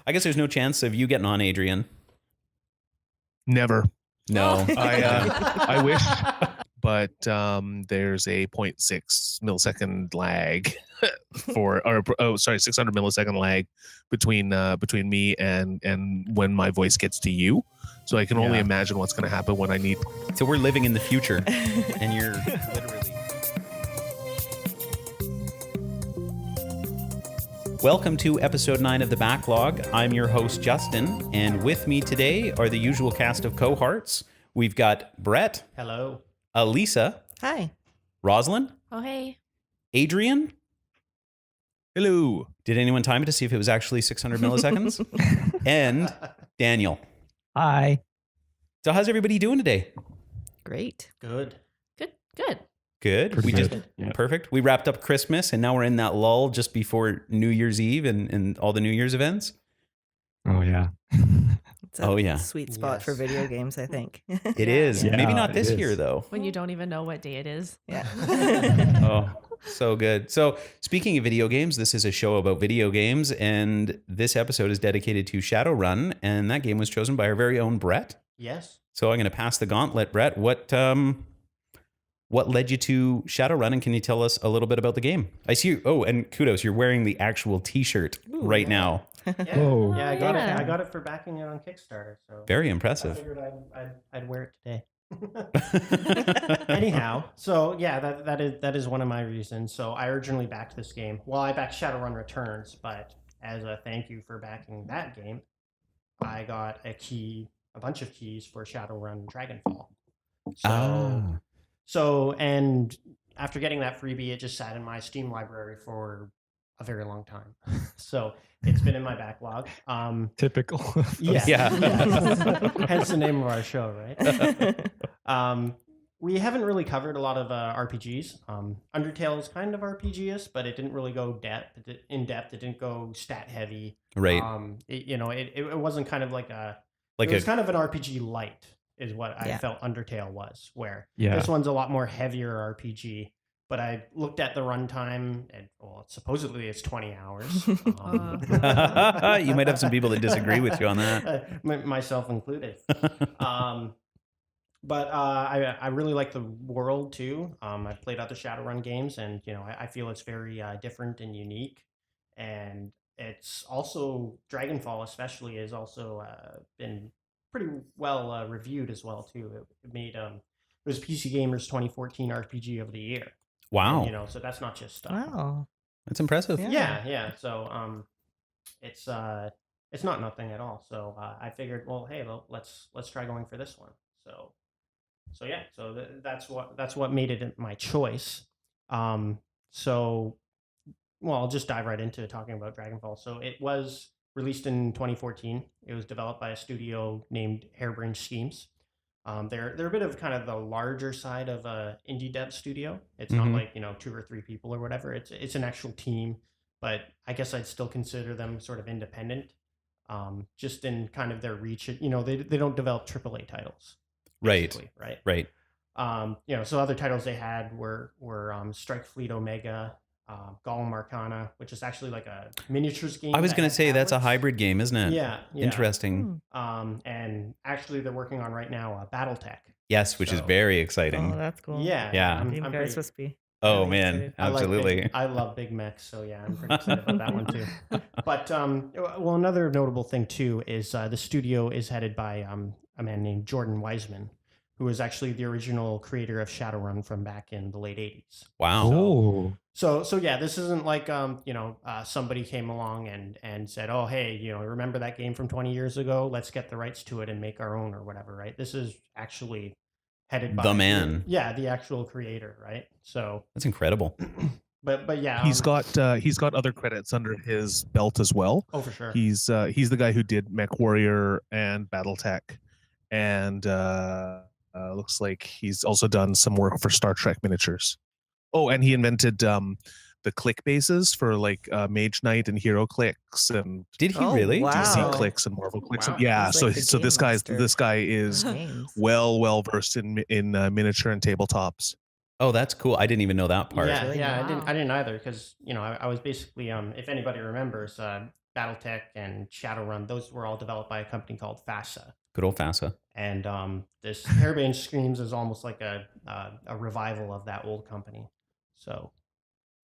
I guess there's no chance of you getting on, Adrian. Never. No. I wish, but there's a 0.6 millisecond lag 600 millisecond lag between me and when my voice gets to you. So I can only imagine what's going to happen when I need. So we're living in the future, and you're literally. Welcome to episode 9 of the Backlog. I'm your host, Justin, and with me today are the usual cast of cohorts. We've got Brett. Hello. Elisa. Hi. Rosalind. Oh, hey. Adrian. Hello. Did anyone time it to see if it was actually 600 milliseconds? And Daniel. Hi. So how's everybody doing today? Great. Good. Good. Pretty we good. just Yeah. Perfect. We wrapped up Christmas and now we're in that lull just before New Year's Eve and all the New Year's events. Oh, yeah. It's a Oh, yeah. sweet spot for Yes. video games, I think. It is. Yeah, Maybe not it this is. year though. When you don't even know what day it is. Yeah. Oh, so good. So speaking of video games, this is a show about video games, and this episode is dedicated to Shadowrun, and that game was chosen by our very own Brett. Yes. So I'm going to pass the gauntlet, Brett. What led you to Shadowrun, and can you tell us a little bit about the game? I see you. Oh, and kudos, you're wearing the actual T-shirt right now. Yeah. Whoa. Yeah, I got Yeah. it. I got it for backing it on Kickstarter. So Very I impressive. figured I'd wear it today. Anyhow, so yeah, that is one of my reasons. So I originally backed this game. Well, I backed Shadowrun Returns, but as a thank you for backing that game, I got a bunch of keys for Shadowrun Dragonfall. And after getting that freebie, it just sat in my Steam library for a very long time. So it's been in my backlog. Typical. Yeah. Yeah. Hence the name of our show, right? We haven't really covered a lot of RPGs. Undertale is kind of RPG-ish, but it didn't really go in depth. It didn't go stat heavy. Right. It wasn't kind of like Like it was a kind of an RPG light is what I Yeah. felt Undertale was, where Yeah. this one's a lot more heavier RPG. But I looked at the runtime, and supposedly it's 20 hours. You might have some people that disagree with you on that. Myself included. But I really like the world too. I've played other Shadowrun games, and I feel it's very different and unique. And it's also Dragonfall, especially, has also been pretty well reviewed as well too. It made it was PC Gamer's 2014 RPG of the year. Wow. And, so that's not just Wow. That's impressive. Yeah. yeah. So it's not nothing at all. So I figured, well, hey, let's try going for this one. So yeah. So that's what made it my choice. I'll just dive right into talking about Dragonfall. So it was released in 2014. It was developed by a studio named Harebrained Schemes. They're a bit of kind of the larger side of a indie dev studio. It's not like 2 or 3 people or whatever. It's an actual team, but I guess I'd still consider them sort of independent, just in kind of their reach. They don't develop AAA titles, Right. right. So other titles they had were Strike Fleet Omega, Golem Arcana, which is actually like a miniatures game. I was that going to has say that's a tablets. hybrid game, isn't it? Yeah. Interesting. And actually, they're working on right now BattleTech. Yes, which is So- very Oh, exciting. that's cool. Yeah. Yeah. I'm Game pretty- guys must be. Oh really man, excited. absolutely. I love big mechs, so yeah, I'm pretty excited about that one too. But well, another notable thing too is the studio is headed by a man named Jordan Wiseman, who is actually the original creator of Shadowrun from back in the late 80s. Wow. Oh. So yeah, this isn't like somebody came along and said, oh hey, remember that game from 20 years ago? Let's get the rights to it and make our own or whatever, right? This is actually headed by The man. Yeah, the actual creator, right? So, That's incredible. but yeah, He's got other credits under his belt as well. oh for sure. He's the guy who did Mech Warrior and BattleTech, and looks like he's also done some work for Star Trek miniatures. Oh, and he invented the click bases for like Mage Knight and Hero Clicks and Did he Oh, really? wow. DC Clicks and Marvel Clicks. Wow. Yeah, He's so like the so game this master. guy is Games. well versed in miniature and tabletops. Oh, that's cool. I didn't even know that part. Yeah, Really? yeah, Wow. I didn't either because I was basically if anybody remembers, BattleTech and Shadowrun, those were all developed by a company called FASA. Good old FASA. And this Hairbrained Schemes is almost like a revival of that old company. So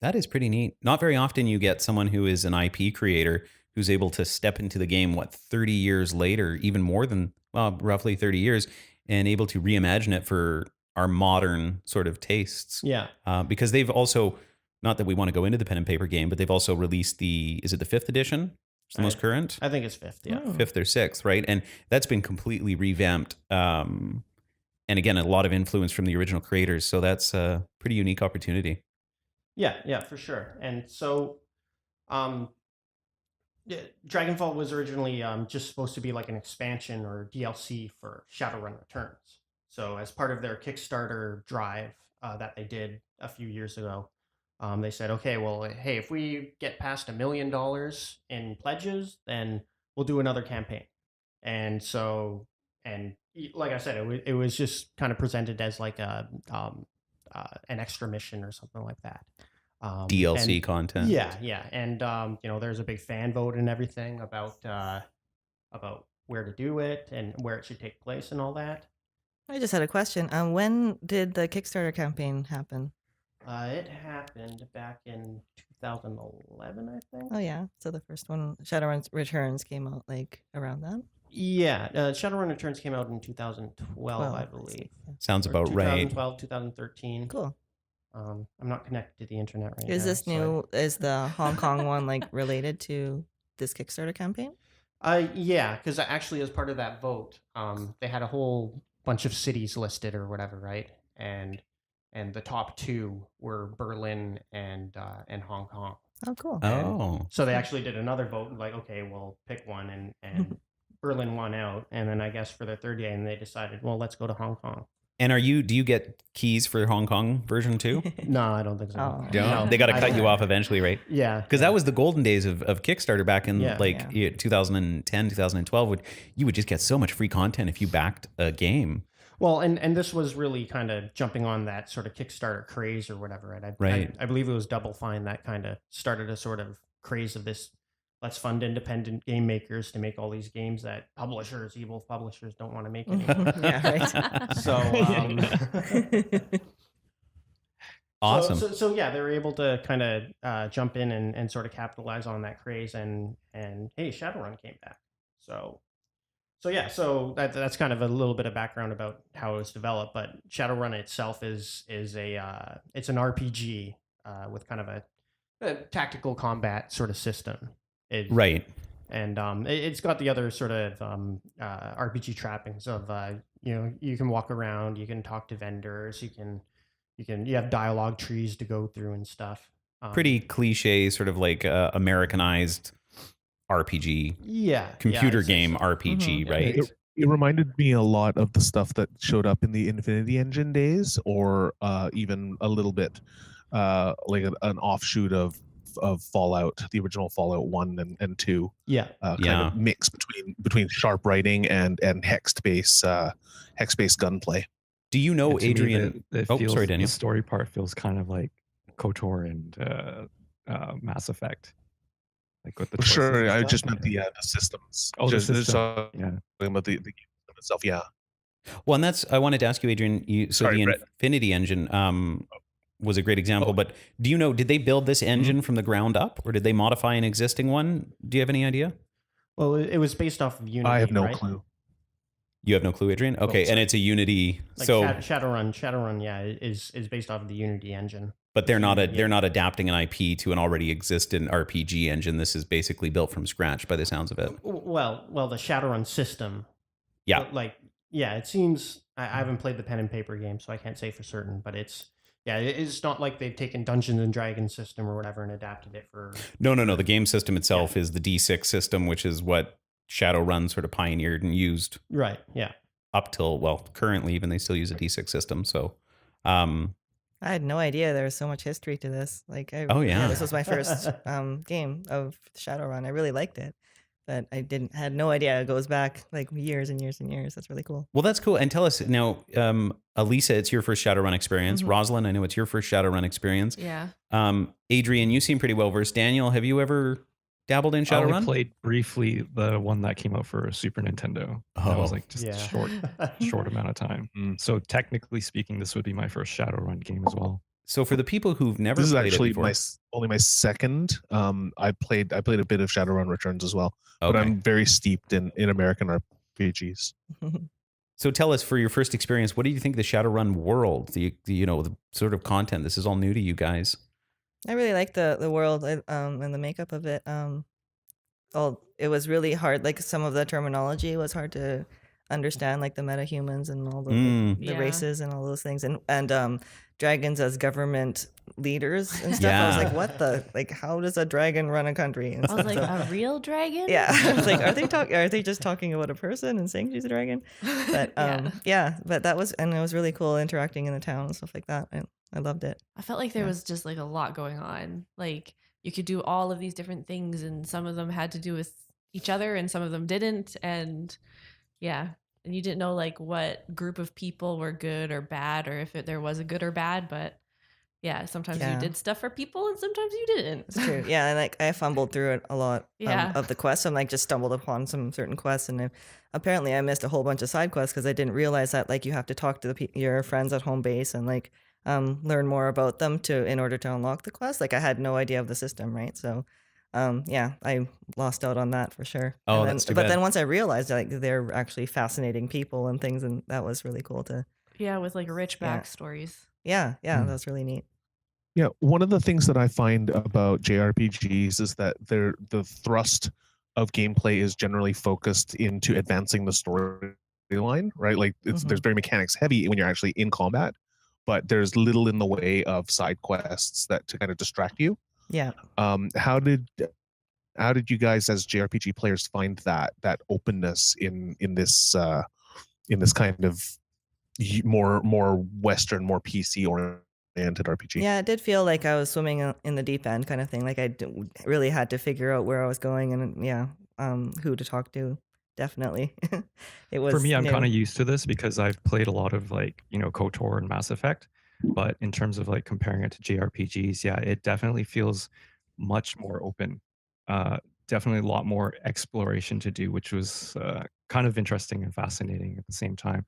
That is pretty neat. Not very often you get someone who is an IP creator who's able to step into the game, 30 years later, even more than, well, roughly 30 years, and able to reimagine it for our modern sort of tastes. yeah, Because they've also, not that we want to go into the pen and paper game, but they've also released is it the 5th edition? It's the most current? I think it's 5th, yeah. 5th or 6th, right? And that's been completely revamped. And again, a lot of influence from the original creators. So that's a pretty unique opportunity. Yeah, for sure. And so Dragonfall was originally just supposed to be like an expansion or DLC for Shadowrun Returns. So as part of their Kickstarter drive that they did a few years ago, they said, okay, well, hey, if we get past $1 million in pledges, then we'll do another campaign. And so, and like I said, it was just kind of presented as like an extra mission or something like that. DLC content. Yeah. And, there's a big fan vote and everything about where to do it and where it should take place and all that. I just had a question. When did the Kickstarter campaign happen? It happened back in 2011, I think. Oh yeah, so the first one, Shadowrun Returns, came out like around that. Yeah, Shadowrun Returns came out in 2012, I believe. see. Yeah. Sounds Or about right. 2012, 2013. Cool. I'm not connected to the internet right now. Is this so new? Is the Hong Kong one like related to this Kickstarter campaign? Yeah, because actually, as part of that vote, they had a whole bunch of cities listed or whatever, right? And the top two were Berlin and Hong Kong. Oh, cool. Oh. So they actually did another vote, like, okay, we'll pick one, and Berlin won out. And then I guess for the third game, they decided, well, let's go to Hong Kong. And do you get keys for Hong Kong version too? No, I don't think so. Oh. No, they got to cut you off eventually, right? Yeah. Because that was the golden days of Kickstarter back in Yeah. 2010, 2012. You would just get so much free content if you backed a game. Well, and this was really kind of jumping on that sort of Kickstarter craze or whatever. And Right. I believe it was Double Fine that kind of started a sort of craze of this. Let's fund independent game makers to make all these games that evil publishers don't want to make anymore. Yeah, right. So, Awesome. So yeah, they were able to kind of jump in and sort of capitalize on that craze, and hey, Shadowrun came back. So that's kind of a little bit of background about how it was developed. But Shadowrun itself is it's an RPG with kind of a tactical combat sort of system. Right. And it's got the other sort of RPG trappings of you can walk around, you can talk to vendors, you have dialogue trees to go through and stuff. Pretty cliche, sort of like Americanized RPG, computer game RPG, right? It reminded me a lot of the stuff that showed up in the Infinity Engine days, or even a little bit like an offshoot of Fallout, the original Fallout 1 and 2. Yeah. Kind of mix between sharp writing and hex-based gunplay. Do you know, And to me, Adrian? Sorry, Daniel. The story part feels kind of like KOTOR and Mass Effect. Like with the choices Sure, and I stuff. just meant the systems. Oh, the Just system. talking Yeah. about the game itself. Yeah. Well, and I wanted to ask you, Adrian. Sorry, the Brett. Infinity Engine was a great example, but do you know, did they build this engine from the ground up, or did they modify an existing one? Do you have any idea? Well, it was based off of Unity. I have no right? clue. You have no clue, Adrian? Okay, and sorry. it's a Unity. Like so, Shadowrun, yeah, is based off of the Unity engine. but they're not Yeah. they're not adapting an IP to an already existing RPG engine. This is basically built from scratch, by the sounds of it. Well, the Shadowrun system. Yeah. It seems I haven't played the pen and paper game, so I can't say for certain, but it's not like they've taken Dungeons and Dragons system or whatever and adapted it for. No. The game system itself is the D6 system, which is what Shadowrun sort of pioneered and used Right. Yeah. up till, well, currently even they still use a D6 system. So, I had no idea there was so much history to this. Like, Oh, yeah. this was my first game of Shadowrun. I really liked it, but I had no idea it goes back like years and years and years. That's really cool. well, that's cool. And tell us now, Elisa, it's your first Shadowrun experience. Mhm. Rosalind, I know it's your first Shadowrun experience. Yeah. Adrian, you seem pretty well versed. Daniel, have you ever dabbled in I only Shadowrun? played briefly the one that came out for Super Nintendo. That was Oh. like just a Yeah. short amount of time. Mm. So technically speaking, this would be my first Shadowrun game as well. So for the people who've never This is played it actually before, only my second. I played a bit of Shadowrun Returns as well, but okay. I'm very steeped in American RPGs. So tell us, for your first experience, what do you think of the Shadowrun world? The sort of content. This is all new to you guys. I really like the world and the makeup of it. It was really hard. Like some of the terminology was hard to understand, like the metahumans and all the the Yeah. races and all those things, and dragons as government leaders and stuff. I was Yeah. like, what the like? How does a dragon run a country? And I was stuff. like, So, a real dragon? yeah, I was like, are they just talking about a person and saying she's a dragon? But yeah, but that was, and it was really cool interacting in the town and stuff like that. I loved it. I felt like there Yeah. was just like a lot going on. Like you could do all of these different things, and some of them had to do with each other, and some of them didn't. And yeah, and you didn't know like what group of people were good or bad, or if there was a good or bad. But yeah, sometimes you Yeah. did stuff for people, and sometimes you didn't. It's true. Yeah, and like I fumbled through it a lot Yeah. of the quests. I'm like just stumbled upon some certain quests, and apparently I missed a whole bunch of side quests because I didn't realize that like you have to talk to your friends at home base and like learn more about them in order to unlock the quest. Like I had no idea of the system, right? So yeah, I lost out on that for sure. Oh, And that's too but bad. then once I realized like they're actually fascinating people and things, and that was really cool to Yeah, with like rich Yeah. backstories. yeah, Mm. that was really neat. Yeah, one of the things that I find about JRPGs is that the thrust of gameplay is generally focused into advancing the storyline, right? Like there's very mechanics heavy when you're actually in combat, but there's little in the way of side quests that to kind of distract you. Yeah. How did you guys as JRPG players find that openness in this kind of more Western, more PC oriented RPG? Yeah, it did feel like I was swimming in the deep end kind of thing. Like I really had to figure out where I was going and yeah, who to talk to. Definitely. It was For me, I'm new. kind of used to this because I've played a lot of like, KOTOR and Mass Effect. But in terms of like comparing it to JRPGs, yeah, it definitely feels much more open. Definitely a lot more exploration to do, which was kind of interesting and fascinating at the same time.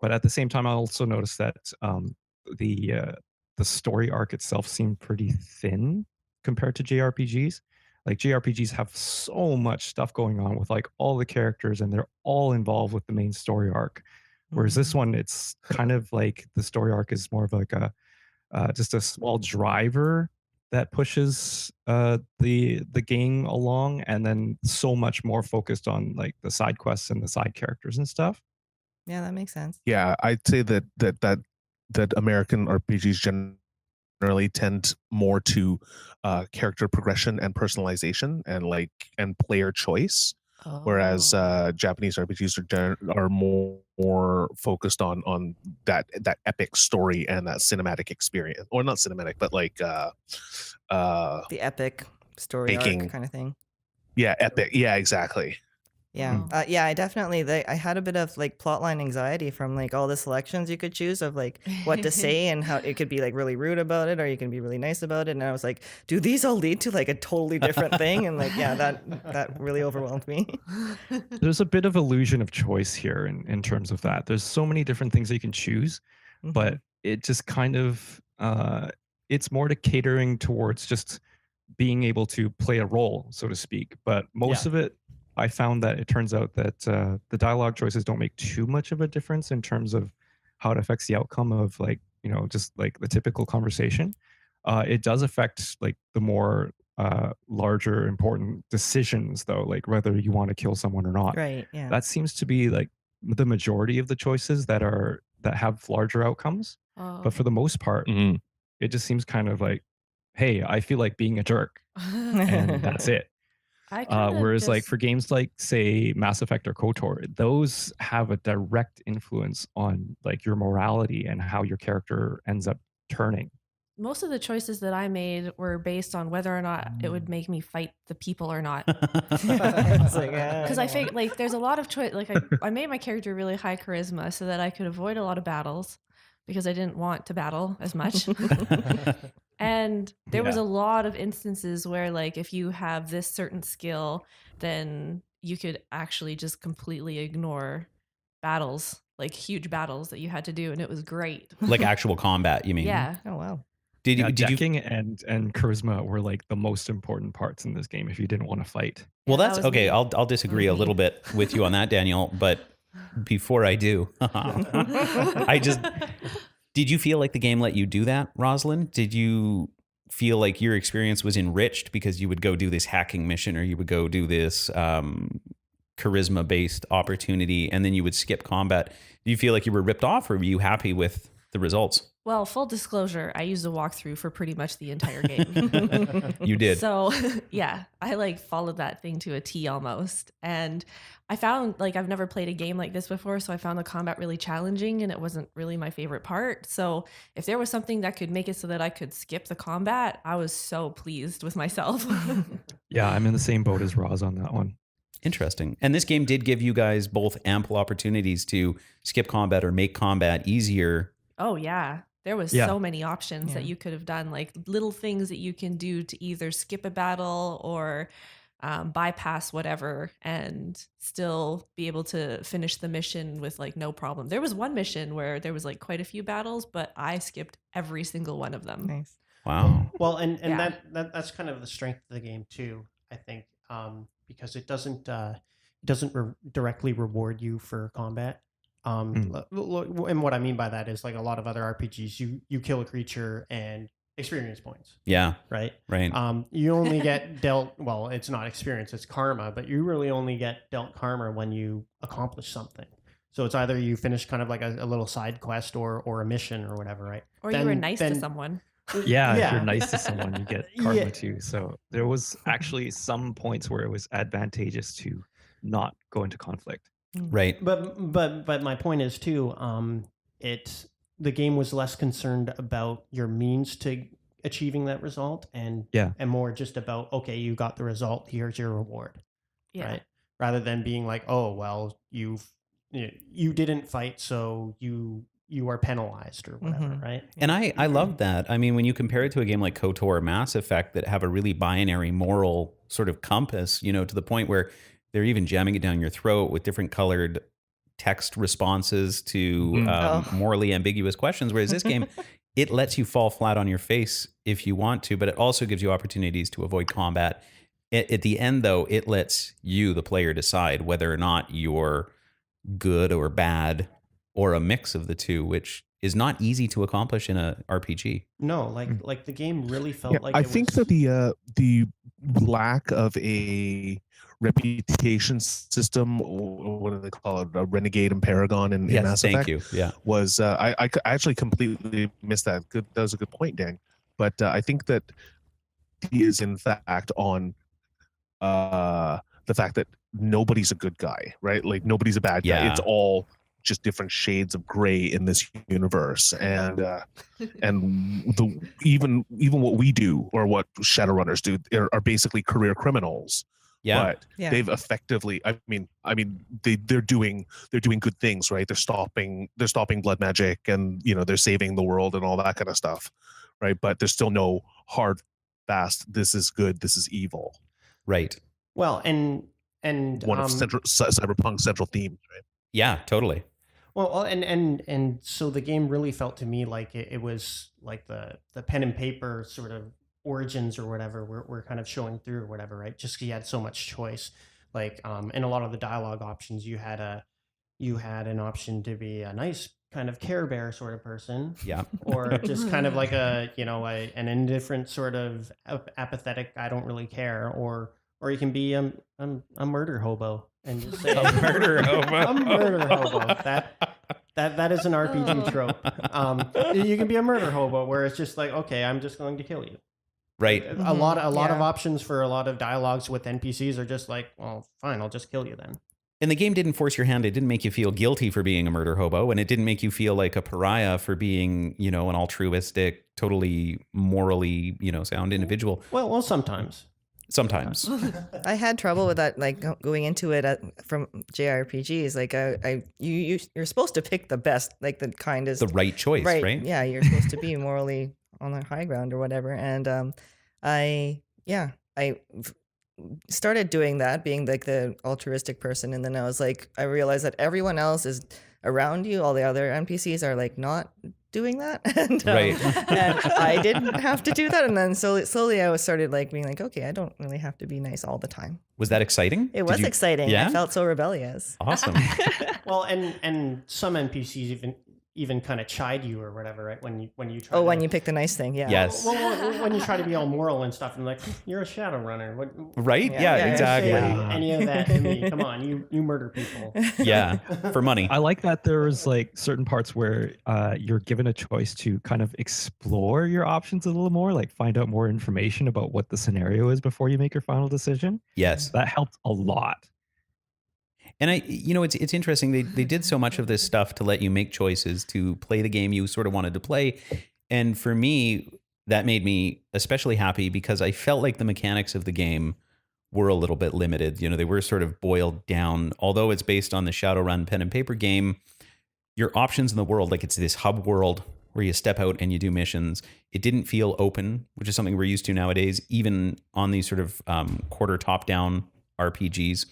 But at the same time, I also noticed that the uh, the story arc itself seemed pretty thin compared to JRPGs. Like JRPGs have so much stuff going on with like all the characters, and they're all involved with the main story arc. Whereas this one, it's kind of like the story arc is more of like a just a small driver that pushes the game along, and then so much more focused on like the side quests and the side characters and stuff. Yeah, that makes sense. Yeah, I'd say that American RPGs generally tend more to character progression and personalization and player choice, whereas Oh. Japanese RPGs are more focused on that epic story and that cinematic experience, or not cinematic, but like The epic story Making- arc kind of thing. yeah, epic. Yeah, exactly. Yeah. Oh. Yeah, I definitely I had a bit of like plotline anxiety from like all the selections you could choose of like what to say and how it could be like really rude about it or you can be really nice about it. And I was like, do these all lead to like a totally different thing? And like, yeah, that really overwhelmed me. There's a bit of illusion of choice here in terms of that. There's so many different things you can choose, Mhm. but it just kind of it's more to catering towards just being able to play a role, so to speak. But most Yeah. of it, I found that it turns out that the dialogue choices don't make too much of a difference in terms of how it affects the outcome of like just like the typical conversation. It does affect like the more larger important decisions though, like whether you want to kill someone or not. Right. Yeah. That seems to be like the majority of the choices that have larger outcomes. Oh. But for the most part, it just seems kind of like, hey, I feel like being a jerk, and that's it. I kinda Whereas like just- for games like say Mass Effect or KOTOR, those have a direct influence on like your morality and how your character ends up turning. most of the choices that I made were based on whether or not it would make me fight the people or not. It's like, Because I think like there's a lot of choice. Like I made my character really high charisma so that I could avoid a lot of battles because I didn't want to battle as much. And there was Yeah. a lot of instances where, like, if you have this certain skill, then you could actually just completely ignore battles, like huge battles that you had to do, and it was great. Like actual combat, you mean? Yeah. Oh wow. Did Yeah, you? Did you? decking and charisma were like the most important parts in this game if you didn't want to fight. Well, Yeah, that that's was okay. me. I'll disagree a me. little bit with you on that, Daniel. But before I do, I just did you feel like the game let you do that, Rosalind? Did you feel like your experience was enriched because you would go do this hacking mission or you would go do this charisma based opportunity and then you would skip combat? Do you feel like you were ripped off, or were you happy with the results? Well, full disclosure, I used a walkthrough for pretty much the entire game. You did. So, yeah, I like followed that thing to a T almost. And I found, like, I've never played a game like this before, so I found the combat really challenging and it wasn't really my favorite part. So, if there was something that could make it so that I could skip the combat, I was so pleased with myself. Yeah, I'm in the same boat as Roz on that one. Interesting. And this game did give you guys both ample opportunities to skip combat or make combat easier. Oh, yeah. There was Yeah. so many options that Yeah. you could have done, like little things that you can do to either skip a battle or bypass whatever and still be able to finish the mission with like no problem. There was one mission where there was like quite a few battles, but I skipped every single one of them. Nice. Wow. Well, and Yeah. that's kind of the strength of the game too, I think, because it doesn't directly reward you for combat. And what I mean by that is, like, a lot of other RPGs, you kill a creature and experience points, Yeah. right? Right. You only get dealt, well, it's not experience, it's karma, but you really only get dealt karma when you accomplish something. So it's either you finish kind of like a little side quest or a mission or whatever, right? Or you were nice to someone. Yeah, if you're nice to someone, you get karma Yeah. too. So there was actually some points where it was advantageous to not go into conflict. Right. But my point is too, the game was less concerned about your means to achieving that result and more just about, okay, you got the result, here's your reward. Yeah. Right? Rather than being like, oh, well, you didn't fight, so you are penalized or whatever, right? And I love that. I mean, when you compare it to a game like KOTOR or Mass Effect that have a really binary moral sort of compass, to the point where they're even jamming it down your throat with different colored text responses to morally ambiguous questions. Whereas this game, it lets you fall flat on your face if you want to, but it also gives you opportunities to avoid combat. At the end, though, it lets you, the player, decide whether or not you're good or bad or a mix of the two, which is not easy to accomplish in a RPG. No, like the game really felt like I think that the lack of a reputation system, or what do they call it, a renegade and paragon in Yes, Mass thank Effect, you. Yeah. was I actually completely missed that. That was a good point, Dan. But I think that he is in fact on the fact that nobody's a good guy, right? Like nobody's a bad guy. Yeah. It's all just different shades of gray in this universe, and even what we do or what Shadowrunners do are basically career criminals. Yeah. But they've effectively, I mean, they're doing good things, right? They're stopping blood magic, and they're saving the world and all that kind of stuff, right? But there's still no hard, fast. This is good. This is evil. Right. Well, and one of Cyberpunk's central themes, right? Yeah, totally. Well, and so the game really felt to me like it was like the pen and paper sort of origins or whatever were kind of showing through or whatever, right? Just 'cause you had so much choice. Like in a lot of the dialogue options, you had an option to be a nice kind of Care Bear sort of person, Yeah. or just kind of like an indifferent sort of apathetic, I don't really care, or you can be a murder hobo and just say A murder hobo. a murder hobo. That is an RPG trope. You can be a murder hobo where it's just like, okay, I'm just going to kill you. Right. A lot of Yeah. options for a lot of dialogues with NPCs are just like, well, fine, I'll just kill you then. And the game didn't force your hand. It didn't make you feel guilty for being a murder hobo, and it didn't make you feel like a pariah for being, an altruistic, totally morally, sound individual. Well, sometimes. Sometimes. I had trouble with that, like going into it from JRPGs. Like you're supposed to pick the best, like the kindest, The right choice, right? Yeah, you're supposed to be morally on the high ground or whatever. And I started doing that, being like the altruistic person, and then I realized that everyone else is around you, all the other NPCs are like not doing that, and Right. and I didn't have to do that, and then slowly I was started like being like, okay, I don't really have to be nice all the time. Was that exciting? It was exciting. Yeah? I felt so rebellious. Awesome. Well, and some NPCs even kind of chide you or whatever, right? When you try. Oh, to, when you pick the nice thing, yeah. Yes. Well, when you try to be all moral and stuff, and like you're a Shadowrunner. What? Right? Yeah, Yeah, yeah, exactly. Say any of that to me? Come on, you murder people. Yeah, for money. I like that there was like certain parts where you're given a choice to kind of explore your options a little more, like find out more information about what the scenario is before you make your final decision. Yes. That helped a lot. And it's interesting. They did so much of this stuff to let you make choices to play the game you sort of wanted to play. And for me, that made me especially happy because I felt like the mechanics of the game were a little bit limited. They were sort of boiled down. Although it's based on the Shadowrun pen and paper game, your options in the world, like it's this hub world where you step out and you do missions. It didn't feel open, which is something we're used to nowadays, even on these sort of quarter top-down RPGs.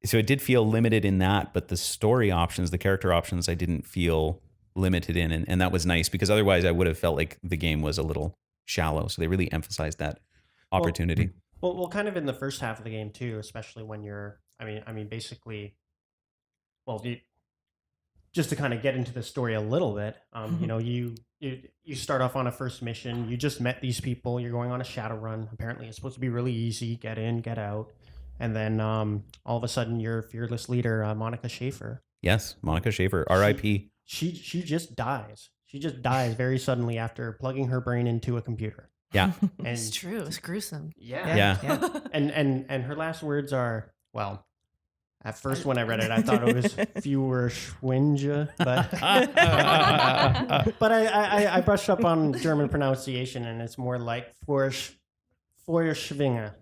So it did feel limited in that, but the story options, the character options, I didn't feel limited in. And that was nice because otherwise I would have felt like the game was a little shallow. So they really emphasized that opportunity. Well, kind of in the first half of the game too, especially when you're, I mean, basically, well, just to kind of get into the story a little bit, you start off on a first mission. You just met these people. You're going on a Shadowrun. Apparently, it's supposed to be really easy. Get in, get out. And then all of a sudden, your fearless leader, Monica Schaefer. Yes, Monica Schaefer, R.I.P. She just dies. She just dies very suddenly after plugging her brain into a computer. Yeah. And It's true. It's gruesome. Yeah. And her last words are, well, at first when I read it, I thought it was "Führer Schwinge," but but I brushed up on German pronunciation, and it's more like Feuerschwinge. Feuerschwinge.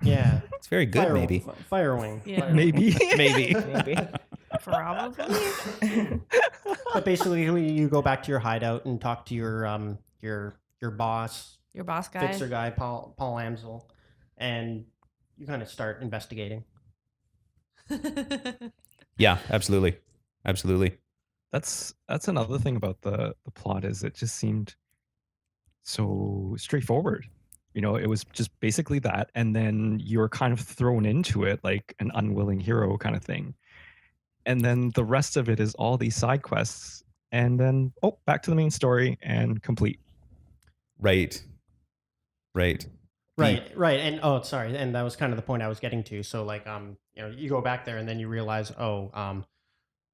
Yeah, It's very good, maybe. Firewing. Yeah. Maybe. Maybe. Maybe. Probably. But basically, you go back to your hideout and talk to your boss, Your boss guy. fixer guy, Paul Amsel, and you kind of start investigating. Yeah, absolutely. Absolutely. That's another thing about the plot is it just seemed so straightforward. It was just basically that, and then you're kind of thrown into it like an unwilling hero kind of thing. And then the rest of it is all these side quests, and then back to the main story and complete. Right. Right. And sorry, and that was kind of the point I was getting to. So like you go back there and then you realize,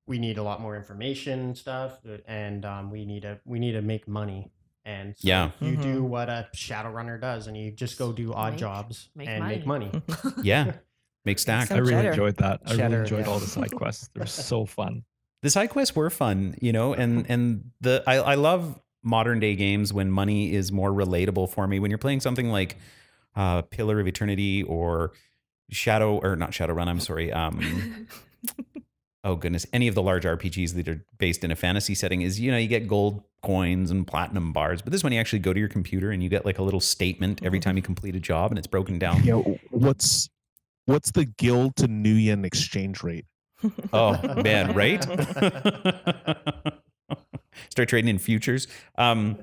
we need a lot more information and stuff, and we need to make money. And so Yeah. you do what a Shadowrunner does, and you just go do odd jobs and make money. Yeah. Make stack. Some I really cheddar. enjoyed that. I really Cheddar, enjoyed yeah. all the side quests. They're so fun. The side quests were fun, and I love modern day games when money is more relatable for me. When you're playing something like Pillar of Eternity or not Shadowrun, I'm sorry. Oh goodness, any of the large RPGs that are based in a fantasy setting is, you get gold coins and platinum bars, but this one you actually go to your computer and you get like a little statement every time you complete a job and it's broken down. What's the guild to Nuyen exchange rate? Oh man, right? Start trading in futures. I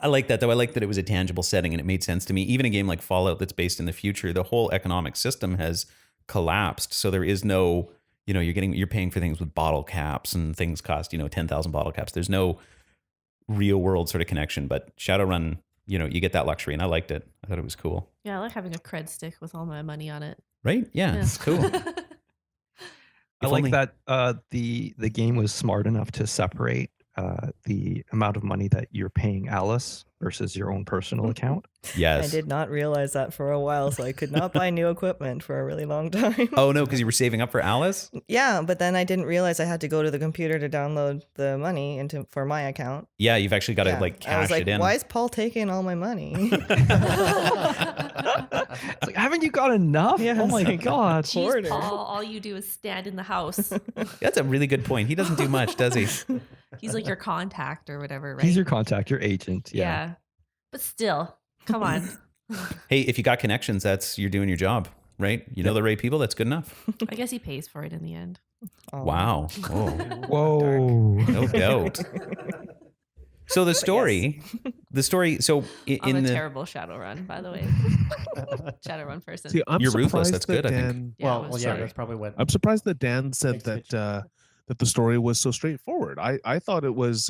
like that though. I like that it was a tangible setting and it made sense to me. Even a game like Fallout that's based in the future, the whole economic system has collapsed. So there is no, you're paying for things with bottle caps and things cost, 10,000 bottle caps. There's no real world sort of connection, but Shadowrun, you get that luxury and I liked it. I thought it was cool. Yeah, I like having a cred stick with all my money on it. Right? Yeah, it's cool. I If like only- that the game was smart enough to separate the amount of money that you're paying Alice versus your own personal account. Yes. I did not realize that for a while, so I could not buy new equipment for a really long time. Oh no, because you were saving up for Alice? Yeah, but then I didn't realize I had to go to the computer to download the money for my account. Yeah, you've actually got to Yeah. like I was cash like, it in. why is Paul taking all my money? It's like, haven't you got enough? Yeah, Oh my it's like- god. Jeez, Hoarder. Paul, all you do is stand in the house. That's a really good point. He doesn't do much, does he? He's like your contact or whatever, right? He's your contact, your agent. Yeah. Yeah. But still, come on. Hey, if you got connections, you're doing your job, right? You know the right people, that's good enough. I guess he pays for it in the end. Oh. Wow. Oh, Whoa. no doubt. So the story, so I'm a in the, terrible Shadowrun, by the way. Shadowrun person. See, I'm You're ruthless, surprised that's that good, I think. Dan, Yeah, well, it well, was yeah, sorry. that's probably what. I'm surprised that Dan said Makes that it that the story was so straightforward. I thought it was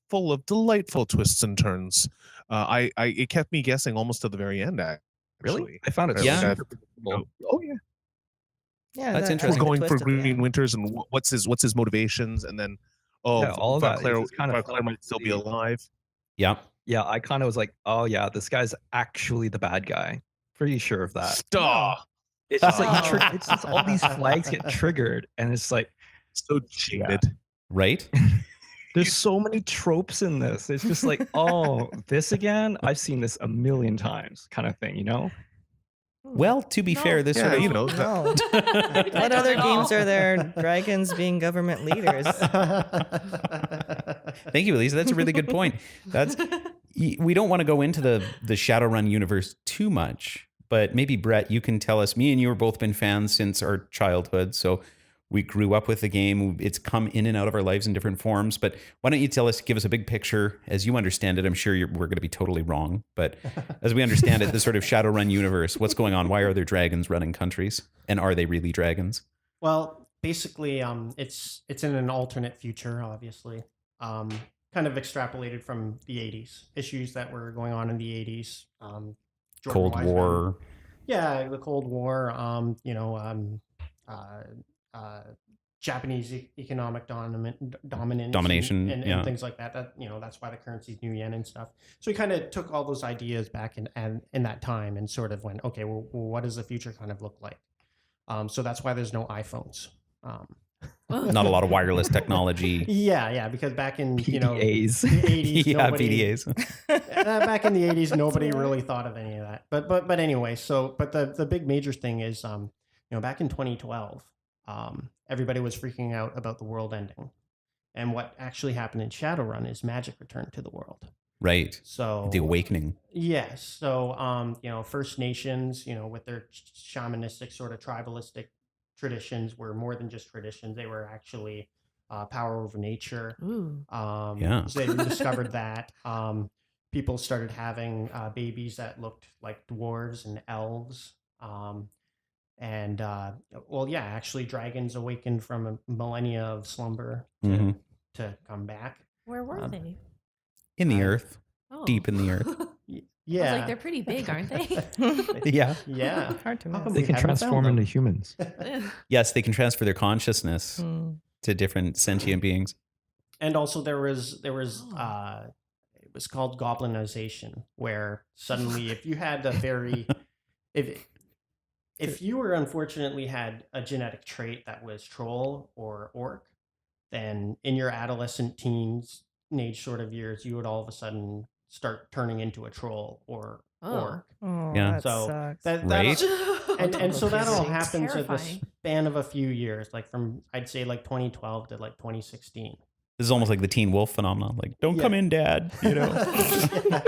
full of delightful twists and turns. It kept me guessing almost to the very end. Actually, Really? I found it Yeah. super Oh, cool. yeah. Yeah, That's that- interesting. We're the going for twist at the Green end. Winters and what's his motivations, and then Yeah, all of that. Claire, It's kind of Claire might still be alive. yeah. Yeah, I kind of was like, oh yeah, this guy's actually the bad guy. Pretty sure of that. Stop. It's just like Oh. it's just all these flags get triggered, and it's like So jaded. Right? there's so many tropes in this. It's just like, oh, this again? I've seen this a million times, kind of thing, you know? Well, to be No. fair, this Yeah, sort of, you know. No. I What don't other know. games are there? Dragons being government leaders. Thank you, Elisa. That's a really good point. We don't want to go into the Shadowrun universe too much, but maybe Brett, you can tell us. Me and you have both been fans since our childhood, so we grew up with the game. It's come in and out of our lives in different forms. But why don't you give us a big picture as you understand it? I'm sure we're going to be totally wrong, but as we understand it, the sort of Shadowrun universe, what's going on? Why are there dragons running countries, and are they really dragons? Well, basically, it's in an alternate future, obviously. Kind of extrapolated from the '80s issues that were going on in the '80s. Jordan Cold Wiseman- War. Yeah, the Cold War. Japanese economic dominance, Domination, and yeah. things like that. That's why the currency's new yen and stuff. So we kind of took all those ideas back in that time and sort of went, okay, well, what does the future kind of look like? So that's why there's no iPhones. Not a lot of wireless technology. Yeah, because back in PDAs. the 80s, Yeah, nobody, PDAs. back in the 80s, nobody really thought of any of that. But anyway, but the big major thing is, back in 2012, everybody was freaking out about the world ending, and what actually happened in Shadowrun is magic returned to the world. Right. So The awakening. yes, so First Nations, with their shamanistic sort of tribalistic traditions, were more than just traditions; they were actually power over nature. Ooh. Yeah. So they discovered that. People started having babies that looked like dwarves and elves. Actually, dragons awakened from a millennia of slumber Mhm. to come back. Where were Um, they? In the I- earth. Oh. Deep in the earth. I was Yeah, like, they're pretty big, aren't they? Yeah. yeah. Hard to How miss. come They we can haven't found transform them? into humans. Yes, they can transfer their consciousness Hmm. to different sentient beings. And also there was Oh. it was called goblinization, where suddenly if you had a very if you were unfortunately had a genetic trait that was troll or orc, then in your adolescent teenage sort of years, you would all of a sudden start turning into a troll or Oh. orc. Oh, Yeah. that So sucks. Right? And so that all Okay. happens at the Terrifying. span of a few years, like from I'd say like 2012 to like 2016. This is almost like the Teen Wolf phenomenon. Like, don't Yeah. come in, Dad. You know. Yeah.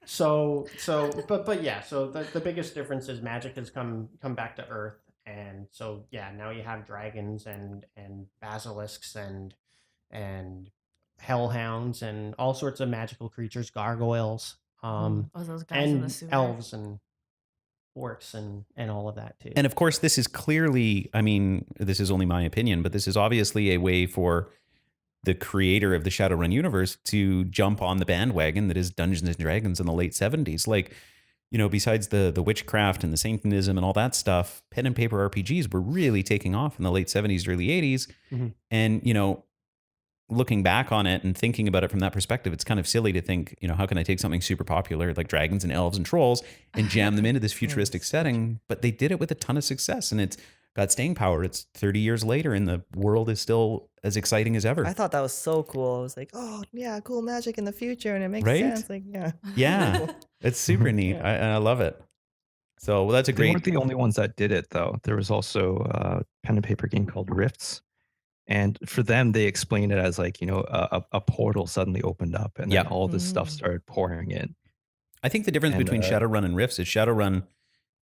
So the biggest difference is magic has come back to Earth, and so yeah, now you have dragons and basilisks and hellhounds and all sorts of magical creatures, gargoyles, Oh, those guys in the and sewer. elves and orcs and all of that too. And of course, this is clearly, I mean, this is only my opinion, but this is obviously a way for the creator of the Shadowrun universe to jump on the bandwagon that is Dungeons and Dragons in the late 70s. Like, besides the witchcraft and the Satanism and all that stuff, pen and paper RPGs were really taking off in the late 70s, early 80s. Mhm. And, looking back on it and thinking about it from that perspective, it's kind of silly to think, how can I take something super popular like dragons and elves and trolls and jam them into this futuristic setting? But they did it with a ton of success, and it's got staying power. It's 30 years later and the world is still as exciting as ever. I thought that was so cool. I was like, oh yeah, cool magic in the future, and it makes Right? sense. Like, yeah. Yeah, it's super neat. Yeah. I love it. So that's a They great. weren't the only ones that did it, though. There was also a pen and paper game called Rifts, And for them, they explain it as like, a portal suddenly opened up and then Yeah. all this stuff Mm. started pouring in. I think the difference And between Shadowrun and Rifts is Shadowrun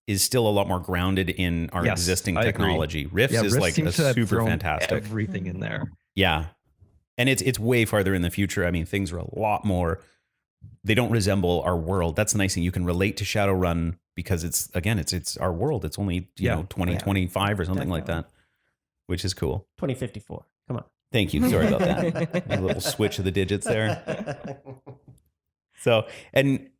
is still a lot more grounded in our yes, existing I agree. technology. Rifts Yeah, is Rift like a seems to have super thrown fantastic. everything in there. Yeah. And it's way farther in the future. I mean, things are a lot more, they don't resemble our world. That's the nice thing. You can relate to Shadowrun because it's our world. It's only, Yeah. 2025 or something like Definitely. that, which is cool. 2054. Come on. Thank you. Sorry about that. A little switch of the digits there. So, and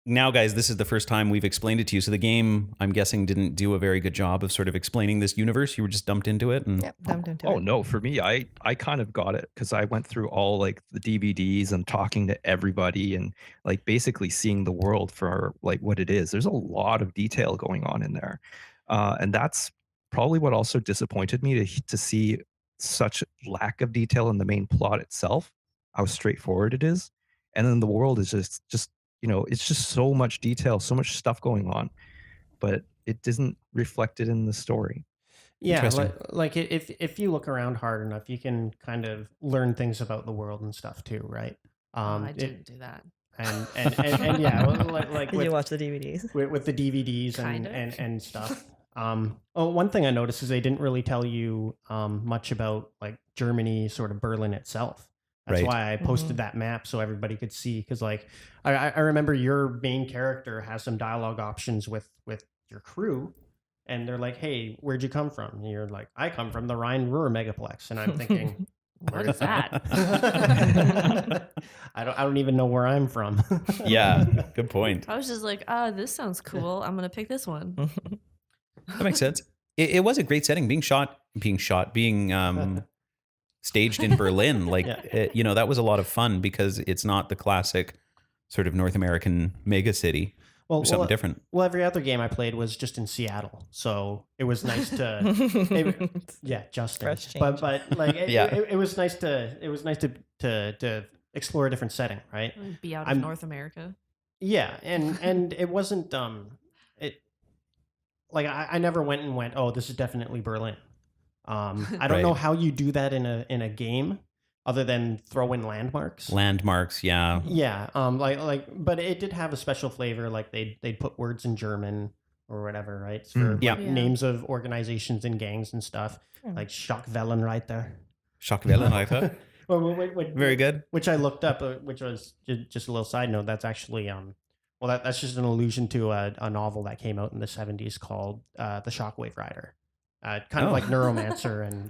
now, guys, this is the first time we've explained it to you. So the game, I'm guessing, didn't do a very good job of sort of explaining this universe. You were just dumped into it. And Yep, dumped into Oh it. no, for me, I kind of got it because I went through all like the DVDs and talking to everybody and like basically seeing the world for like what it is. There's a lot of detail going on in there, and that's probably what also disappointed me to see such lack of detail in the main plot itself. How straightforward it is, and then the world is just it's just so much detail, so much stuff going on, but it isn't reflected in the story. Yeah, Interesting. like if you look around hard enough, you can kind of learn things about the world and stuff too, right? I It, didn't do that. and yeah, well, like Did you watch the DVDs? with the DVDs Kind of. and stuff. One thing I noticed is they didn't really tell you much about like Germany, sort of Berlin itself. That's Right. why I posted that map so everybody could see. Because like I remember your main character has some dialogue options with your crew, and they're like, "Hey, where'd you come from?" And you're like, "I come from the Rhine-Ruhr megaplex," and I'm thinking. What is that? I don't even know where I'm from. Yeah, good point. I was just like, this sounds cool. I'm gonna pick this one. That makes sense. It was a great setting. Being staged in Berlin, like Yeah. that was a lot of fun because it's not the classic sort of North American mega city. Well, It was something different. Well, every other game I played was just in Seattle, so it was nice to, yeah, Justin. Fresh change. But like, Yeah. it was nice to explore a different setting, right? Be out of I'm- North America. Yeah, and it wasn't it like I never went, oh, this is definitely Berlin. I don't know Right. how you do that in a game other than throw in landmarks. Landmarks, yeah. Yeah, but it did have a special flavor. Like they'd put words in German or whatever, right? For yeah. like, Yeah. names of organizations and gangs and stuff, Hmm. like Schockwellenreiter. Schockwellenreiter. Very good. Which I looked up, which was just a little side note. That's actually well, that's just an allusion to a novel that came out in the 70s called The Shockwave Rider. Kind of Oh. like Neuromancer and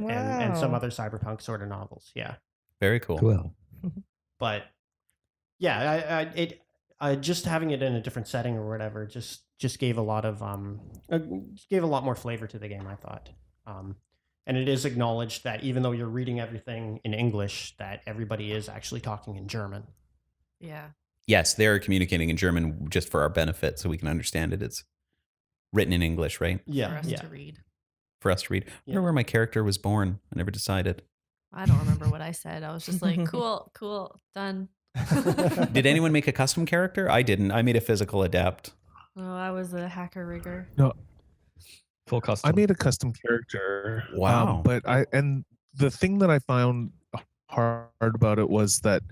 some Wow. other cyberpunk sort of novels. Yeah. Very cool. Cool. But yeah, just having it in a different setting or whatever just gave a lot of gave a lot more flavor to the game, I thought. And it is acknowledged that even though you're reading everything in English, that everybody is actually talking in German. Yeah. Yes, they're communicating in German just for our benefit so we can understand it. It's written in English, right? Yeah, For us yeah. to read. For us to read. I wonder where my character was born. I never decided. I don't remember what I said. I was just like, cool, done. Did anyone make a custom character? I didn't. I made a physical adept. Oh, I was a hacker rigger. No, Full custom. I made a custom character. Wow. But the thing that I found hard about it was that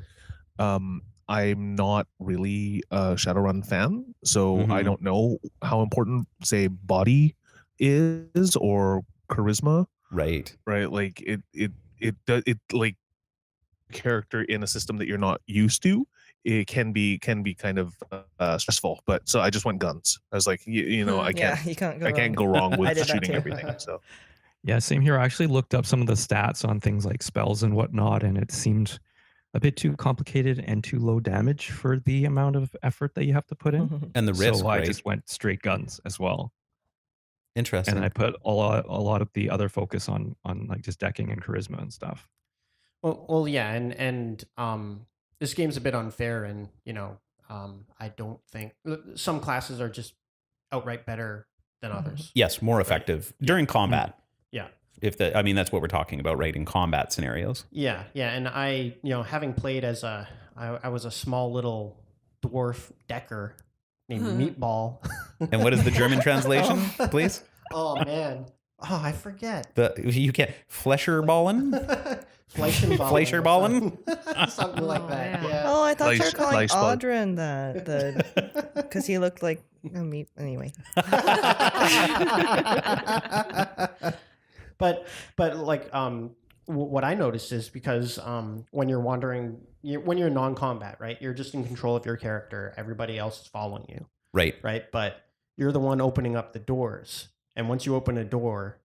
I'm not really a Shadowrun fan, so I Mhm. don't know how important, say, body is or charisma, Right. right? Like it like character in a system that you're not used to. It can be kind of stressful, but so I just went guns. I was like, I Yeah, can't you can't go I wrong. can't go wrong I with did that shooting too. everything. So Yeah, same here. I actually looked up some of the stats on things like spells and whatnot, and it seemed a bit too complicated and too low damage for the amount of effort that you have to put in. And the risk, So I right? just went straight guns as well, Interesting. and I put a lot of the other focus on like just decking and charisma and stuff. Well, yeah, and this game's a bit unfair, and I don't think some classes are just outright better than others. Yes, more effective during combat. Yeah, That's what we're talking about, right? In combat scenarios. yeah, and I, having played as I was a small little dwarf decker named Meatball. And what is the German translation, please? Oh man, Oh, I forget. You can't Flescherballen? Fleischerballen. Fleischerballen? Something like Oh, that. man. Yeah. Oh, I thought you were calling Fleischball. Audrey that because he looked like a meat. Anyway, but like what I noticed is because when you're wandering, when you're non-combat, right, you're just in control of your character. Everybody else is following you, Right. but you're the one opening up the doors, and once you open a door,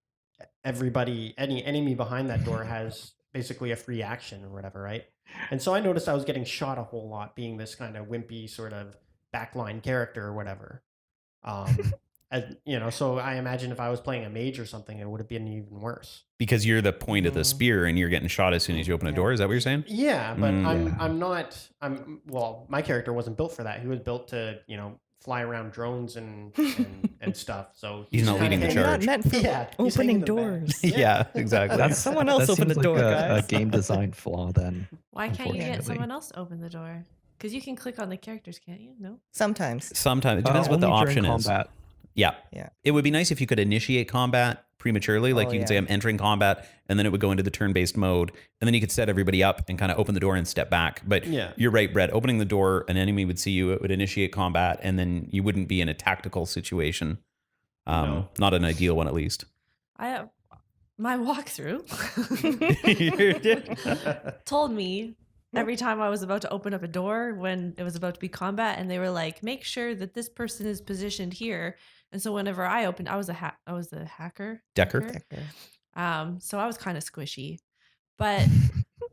any enemy behind that door has basically a free action or whatever, right? And so I noticed I was getting shot a whole lot, being this kind of wimpy sort of backline character or whatever. So I imagine if I was playing a mage or something, it would have been even worse. Because you're the point of the spear and you're getting shot as soon as you open a door. Is that what you're saying? Yeah, but Mm. my character wasn't built for that. He was built to, fly around drones and stuff. So He's not leading the kinda charge. not meant for Yeah, he's hanging opening in the back. doors. Yeah, exactly. That's Someone else that open seems the door, like a guys. game design flaw then. Why can't you get Unfortunately. someone else to open the door? Because you can click on the characters, can't you? No. Sometimes. Sometimes it depends what the Only option during is. combat. Yeah. Yeah. It would be nice if you could initiate combat prematurely. Like Oh, you could say, yeah. I'm entering combat, and then it would go into the turn-based mode. And then you could set everybody up and kind of open the door and step back. But Yeah. you're right, Brett. Opening the door, an enemy would see you, it would initiate combat, and then you wouldn't be in a tactical situation. No. Not an ideal one, at least. My walkthrough told me every time I was about to open up a door when it was about to be combat, and they were like, make sure that this person is positioned here. And so whenever I opened, I was a hacker. Decker? So I was kind of squishy, but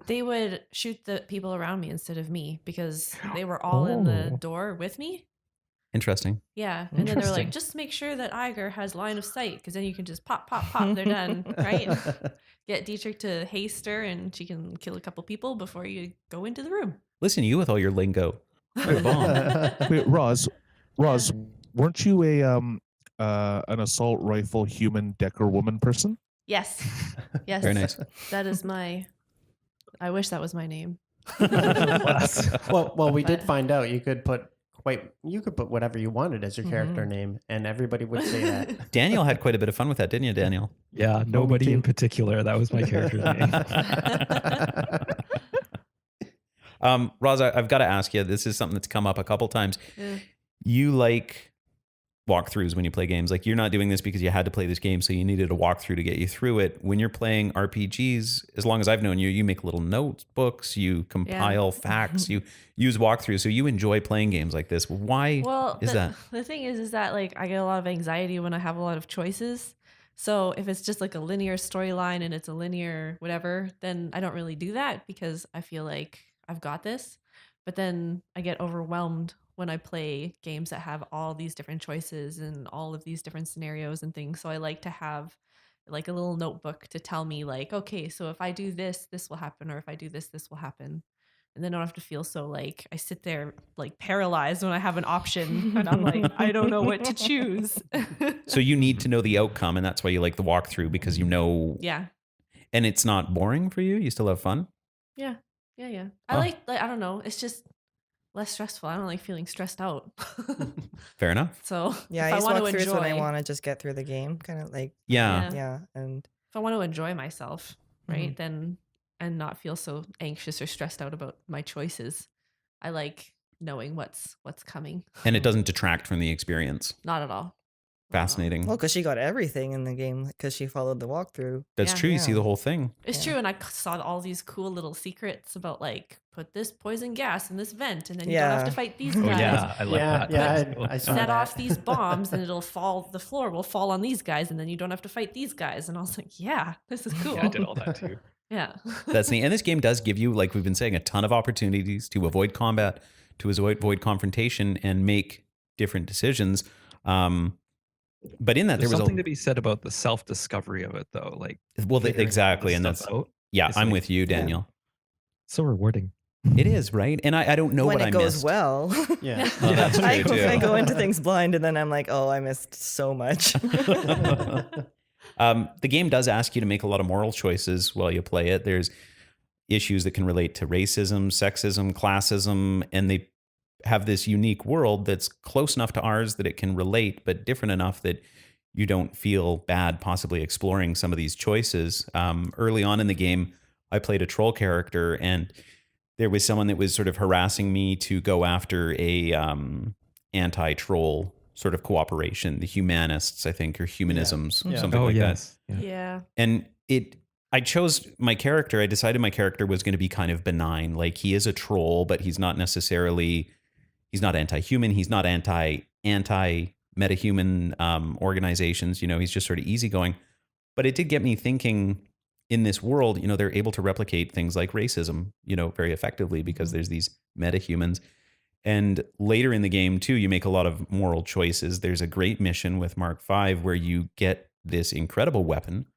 they would shoot the people around me instead of me because they were all in the Oh. door with me. Interesting. Yeah. And then they were like, Interesting. just make sure that Iger has line of sight because then you can just pop, they're done, right? Get Dietrich to haste her and she can kill a couple people before you go into the room. Listen to you with all your lingo. You're a bomb. Wait, Roz, weren't you an assault rifle human Decker woman person? Yes. Yes. Very nice. That is I wish that was my name. Well, we did find out you could put whatever you wanted as your character name, and everybody would say that. Daniel had quite a bit of fun with that, didn't you, Daniel? Yeah, nobody in particular. That was my character's name. Roz, I've got to ask you, this is something that's come up a couple times. Yeah. You like walkthroughs when you play games. Like, you're not doing this because you had to play this game, so you needed a walkthrough to get you through it. When you're playing RPGs, as long as I've known you, you make little notebooks, you compile facts, you use walkthroughs. So you enjoy playing games like this. Why is that? The thing is that like I get a lot of anxiety when I have a lot of choices. So if it's just like a linear storyline and it's a linear whatever, then I don't really do that because I feel like I've got this. But then I get overwhelmed when I play games that have all these different choices and all of these different scenarios and things. So I like to have like a little notebook to tell me like, okay, so if I do this, this will happen, or if I do this, this will happen. And then I don't have to feel so like I sit there like paralyzed when I have an option and I'm like, I don't know what to choose. So you need to know the outcome, and that's why you like the walkthrough, because you know. Yeah. And it's not boring for you? You still have fun? Yeah. Oh. I like I don't know. It's just less stressful. I don't like feeling stressed out. Fair enough. So Yeah, if I I use want to walkthroughs when I enjoy, want to just get through the game, kind of like Yeah. yeah, and if I want to enjoy myself, right, then and not feel so anxious or stressed out about my choices, I like knowing what's coming. And it doesn't detract from the experience. Not at all. Fascinating. well, because she got everything in the game because she followed the walkthrough. That's Yeah. true. You see Yeah. the whole thing. It's Yeah. true, and I saw all these cool little secrets about like put this poison gas in this vent, and then you Yeah. don't have to fight these Oh, guys. yeah, I like that. That's cool. I saw Set that. off these bombs, and it'll fall. The floor will fall on these guys, and then you don't have to fight these guys. And I was like, "Yeah, this is cool." Yeah, I did all that too. Yeah. That's neat. And this game does give you, like we've been saying, a ton of opportunities to avoid combat, to avoid confrontation, and make different decisions. But in that, There's there was something to be said about the self-discovery of it, though. Like, figuring exactly, this and stuff that's out. yeah. It's I'm like- with you, Daniel. So rewarding. It is, right? And I don't know when what it I goes missed. well. Yeah. Oh, that's I true, too. I go into things blind and then I'm like, oh, I missed so much. The game does ask you to make a lot of moral choices while you play it. There's issues that can relate to racism, sexism, classism, and they have this unique world that's close enough to ours that it can relate, but different enough that you don't feel bad possibly exploring some of these choices. Early on in the game, I played a troll character, and there was someone that was sort of harassing me to go after a anti-troll sort of cooperation, the humanists, I think, or humanisms, Yeah. something Oh like that. yes. Yeah. Yeah. And I chose my character. I decided my character was going to be kind of benign. Like, he is a troll, but he's not necessarily, he's not anti-human. He's not anti-metahuman organizations. You know, he's just sort of easygoing. But it did get me thinking, in this world, you know, they're able to replicate things like racism, you know, very effectively because there's these metahumans. And later in the game, too, you make a lot of moral choices. There's a great mission with Mark V where you get this incredible weapon,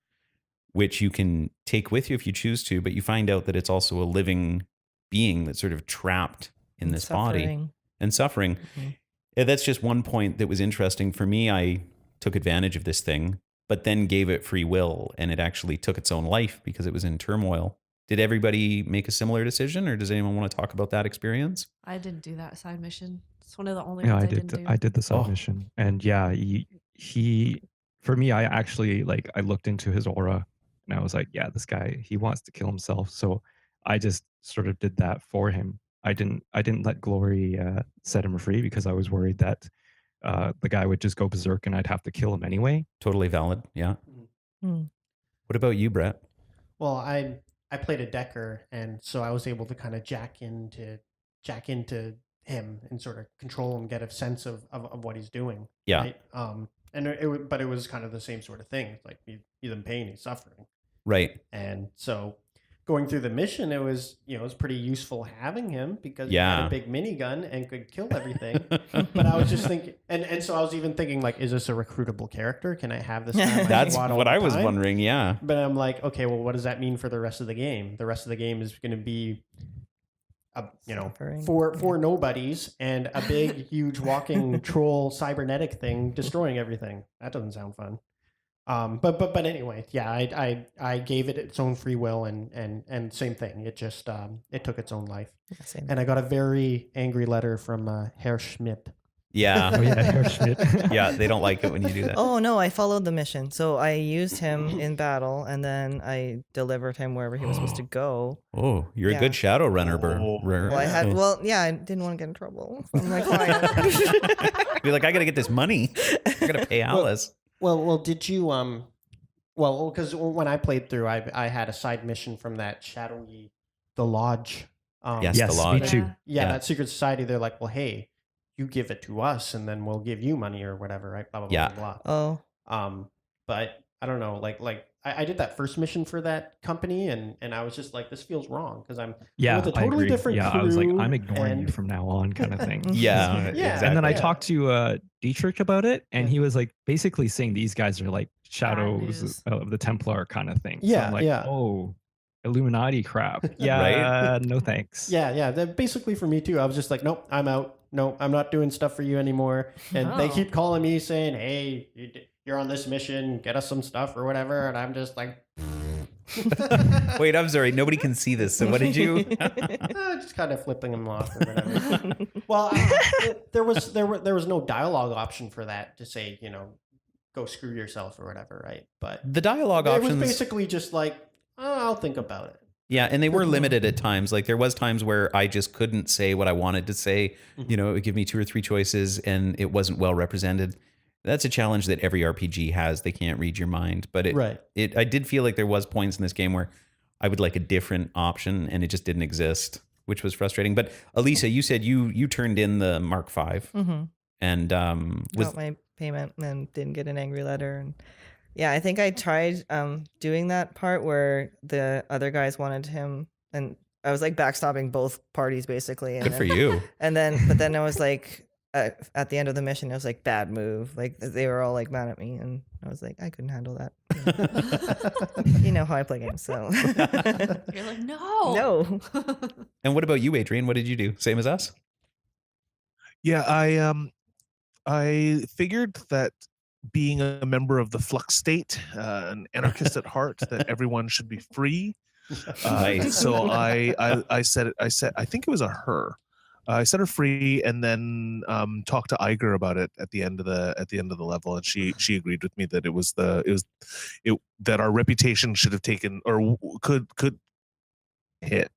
which you can take with you if you choose to, but you find out that it's also a living being that's sort of trapped in this body Suffering. and suffering. Mhm. Yeah, that's just one point that was interesting for me. I took advantage of this thing, but then gave it free will, and it actually took its own life because it was in turmoil. Did everybody make a similar decision, or does anyone want to talk about that experience? I didn't do that side mission. It's one of the only Yeah, ones I I did. didn't do. I did the Oh. submission, and yeah, he for me, I actually like I looked into his aura, and I was like, yeah, this guy, he wants to kill himself. So I just sort of did that for him. I didn't let Glory set him free because I was worried that the guy would just go berserk and I'd have to kill him anyway. Totally valid. Yeah. Hmm. What about you, Brett? Well, I played a decker, and so I was able to kind of jack into him and sort of control him, get a sense of what he's doing. Yeah. Right? But it was kind of the same sort of thing. It's like he's in pain, he's suffering, Right. and so going through the mission, it was pretty useful having him because he had Yeah. a big minigun and could kill everything. But I was just thinking, and so I was even thinking, like, is this a recruitable character? Can I have this guy in my That's squad all what the I was time? wondering. Yeah. But I'm like, okay, well, what does that mean for the rest of the game? The rest of the game is going to be, Suffering. four nobodies and a big, huge walking troll cybernetic thing destroying everything. That doesn't sound fun. But anyway, yeah, I gave it its own free will and same thing. It just it took its own life. Yeah, same. And I got a very angry letter from Herr Schmidt. Yeah. Oh yeah, Herr Schmidt. Yeah. They don't like it when you do that. Oh no, I followed the mission. So I used him in battle, and then I delivered him wherever he was supposed to go. Oh, you're a Yeah. good shadow runner, Oh. Well, I didn't want to get in trouble. So I'm like, fine. Be like, I got to get this money. I got to pay Alice. Well, did you Well, because when I played through, I had a side mission from that shadowy, the lodge. Yes, Yes, the me lodge. too. Yeah, Yeah. that secret society. They're like, well, hey, you give it to us, and then we'll give you money or whatever, right? Blah blah Yeah. blah blah. Oh, blah. But I don't know, like I did that first mission for that company, and I was just like, this feels wrong because I'm Yeah, with a I totally agree. different Yeah, I was like, crew, I'm ignoring you and- from now on, kind of thing. Yeah. Yeah. Exactly. And then I Yeah. talked to Dietrich about it, and Yeah. he was like basically saying these guys are like news. shadows of the Templar kind of thing. So Yeah, I'm like, yeah. oh, Illuminati crap. Yeah, no thanks. Yeah. That basically for me too. I was just like, nope, I'm out. No, I'm not doing stuff for you anymore. And they Oh. keep calling me saying, hey, you're on this mission, get us some stuff or whatever. And I'm just like, Wait, I'm sorry. Nobody can see this. So what did you? just kind of flipping them off or whatever. Well, there was no dialogue option for that to say, go screw yourself or whatever, right? But The dialogue it options. was basically just like, oh, I'll think about it. Yeah, and they were limited at times. Like there was times where I just couldn't say what I wanted to say. Mhm. You know, it would give me 2 or 3 choices and it wasn't well represented. That's a challenge that every RPG has. They can't read your mind. But Right. I did feel like there was points in this game where I would like a different option and it just didn't exist, which was frustrating. But Elisa, you said you turned in the Mark V mm-hmm. and was Got my payment and didn't get an angry letter. And yeah, I think I tried doing that part where the other guys wanted him, and I was like backstopping both parties basically. And good for you. And then, but then I was like, at the end of the mission, it was like bad move. Like they were all like mad at me, and I was like, I couldn't handle that. You know how I play games, so You're like, no. no. And what about you, Adrian? What did you do? Same as us? Yeah, I figured that being a member of the Flux State, an anarchist at heart, that everyone should be free. Nice. So I said I think it was a her. I set her free, and then talked to Iger about it at the end of the level, and she agreed with me that that our reputation should have taken or could hit,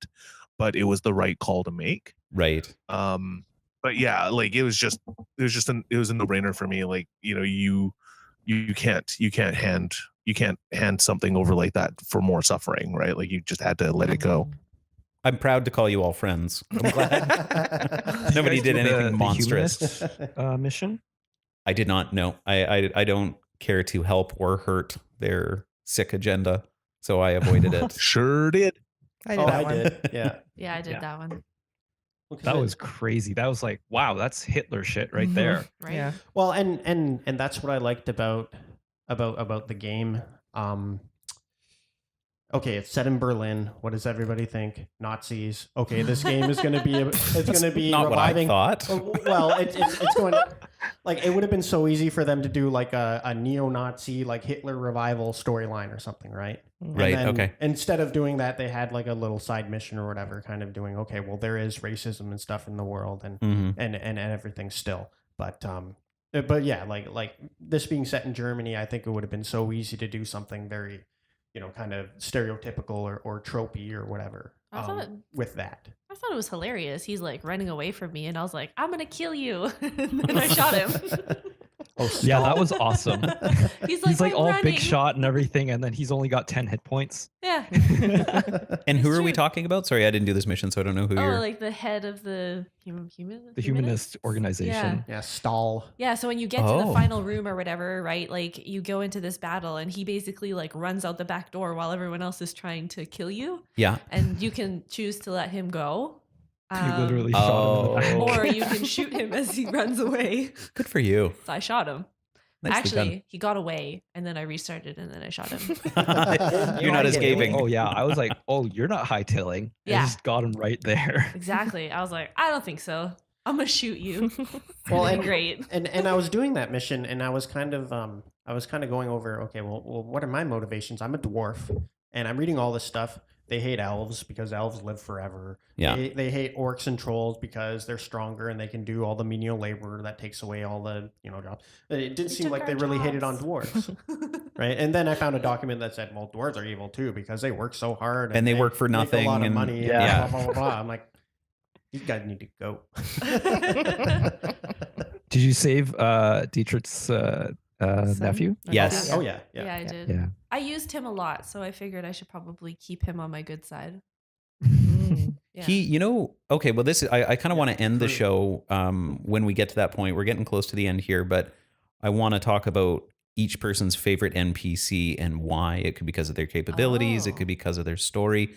but it was the right call to make. Right. But yeah, like it was a no-brainer for me. Like, you can't hand something over like that for more suffering, right? Like you just had to let it go. I'm proud to call you all friends. I'm glad nobody did anything monstrous. Mission. I did not know. I don't care to help or hurt their sick agenda, so I avoided it. Sure did. I did that one. did. Yeah. Yeah, I did that one. That was crazy. That was like, wow, that's Hitler shit right there. Right. Yeah. Well, and that's what I liked about the game. Okay, it's set in Berlin. What does everybody think? Nazis. Okay, this game is going to be Not reviving. what I thought. Well, it's going like, it would have been so easy for them to do like a neo-Nazi like Hitler revival storyline or something, right? And Right. then Okay. Instead of doing that, they had like a little side mission or whatever, kind of doing, okay, well, there is racism and stuff in the world, and Mhm. and everything still, but yeah, like this being set in Germany, I think it would have been so easy to do something very, kind of stereotypical or tropey or whatever. I thought- with that. I thought it was hilarious. He's like running away from me, and I was like, "I'm gonna kill you," and then I shot him. Oh, Yeah, stop. that was awesome. He's like, "I'm all running. big shot and everything, and then he's only got 10 hit points. Yeah. And who It's are we true. talking about? Sorry, I didn't do this mission, so I don't know who Oh, you're. like the head of the The humanist organization. Yeah, Stahl. Yeah, so when you get to the Oh. final room or whatever, right? Like you go into this battle and he basically like runs out the back door while everyone else is trying to kill you, Yeah. and you can choose to let him go. You literally shot him in the back. Oh. Or you can shoot him as he runs away. Good for you. So I shot him. Nicely Actually, he got away, and then I restarted, and then I shot him. done. You're not escaping. Oh yeah, I was like, oh, you're not hightailing. Yeah. I just got him right there. Exactly. I was like, I don't think so. I'm gonna shoot you. Well, And and great. and I was doing that mission, and I was kind of going over, okay, well, what are my motivations? I'm a dwarf, and I'm reading all this stuff. They hate elves because elves live forever. Yeah. They hate orcs and trolls because they're stronger and they can do all the menial labor that takes away all the jobs. It didn't seem took like our they really hated on jobs. dwarves, right? And then I found a document that said, well, dwarves are evil too because they work so hard And they work for make nothing a lot of and- money. yeah. And blah, blah, blah, blah. I'm like, these guys need to go. Did you save Dietrich's nephew? Yes. Oh yeah, Yeah, yeah. I did. Yeah. I used him a lot, so I figured I should probably keep him on my good side. Mm. Yeah. He, okay, well, this is, I kind of want to end the true. show when we get to that point. We're getting close to the end here, but I want to talk about each person's favorite NPC and why. It could be because of their capabilities. It Oh. could be because of their story.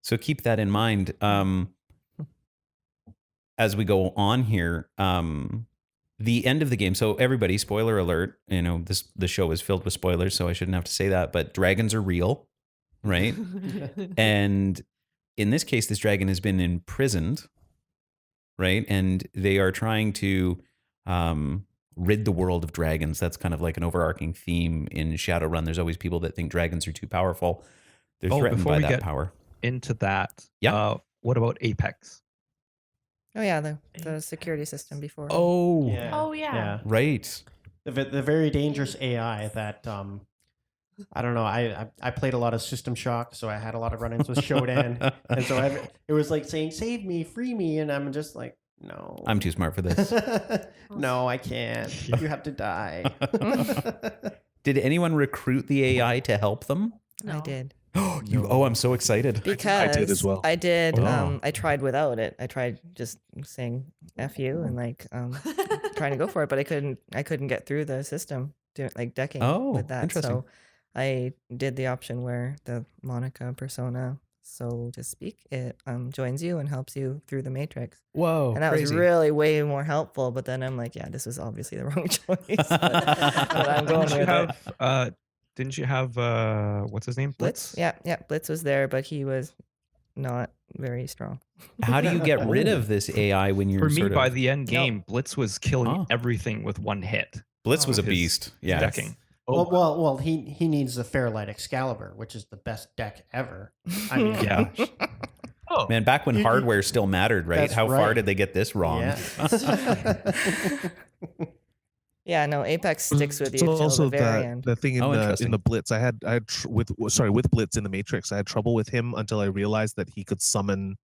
So keep that in mind. As we go on here, the end of the game. So everybody, spoiler alert, the show is filled with spoilers, so I shouldn't have to say that, but dragons are real, right? And in this case, this dragon has been imprisoned, right? And they are trying to rid the world of dragons. That's kind of like an overarching theme in Shadowrun. There's always people that think dragons are too powerful. They're threatened before by we that get power. into that, Yeah. what about Apex? Oh yeah, the security system before. Oh, Yeah. Oh, yeah. right. The very dangerous AI that I don't know. I played a lot of System Shock, so I had a lot of run-ins with Shodan, and so it was like saying "Save me, free me," and I'm just like, no, I'm too smart for this. no, I can't. You have to die. Did anyone recruit the AI to help them? No. I did. I'm so excited. Because I did as well. I did. Oh. I tried without it. I tried just saying "f you" and trying to go for it, but I couldn't get through the system, decking Oh, with that. interesting. So I did the option where the Monica persona, so to speak, it joins you and helps you through the matrix. Whoa, And that was crazy. really way more helpful. But then I'm like, yeah, this was obviously the wrong choice. But I'm going Didn't you with it. have didn't you have what's his name? Blitz? Yeah, Blitz was there, but he was not very strong. How do you get rid of this AI when you're For me, sort of... by the end game, Blitz was killing Oh. everything with one hit. Blitz was a his beast. Yeah. Decking. Well, he needs the Fairlight Excalibur, which is the best deck ever. I mean, Yeah. Oh, Man, back when You- hardware still mattered, right? That's How far right. did they get this wrong? Yeah. Yeah, no, Apex sticks with you so till the also very that end. the thing in Oh, the interesting. Blitz, I had with Blitz in the Matrix, I had trouble with him until I realized that he could summon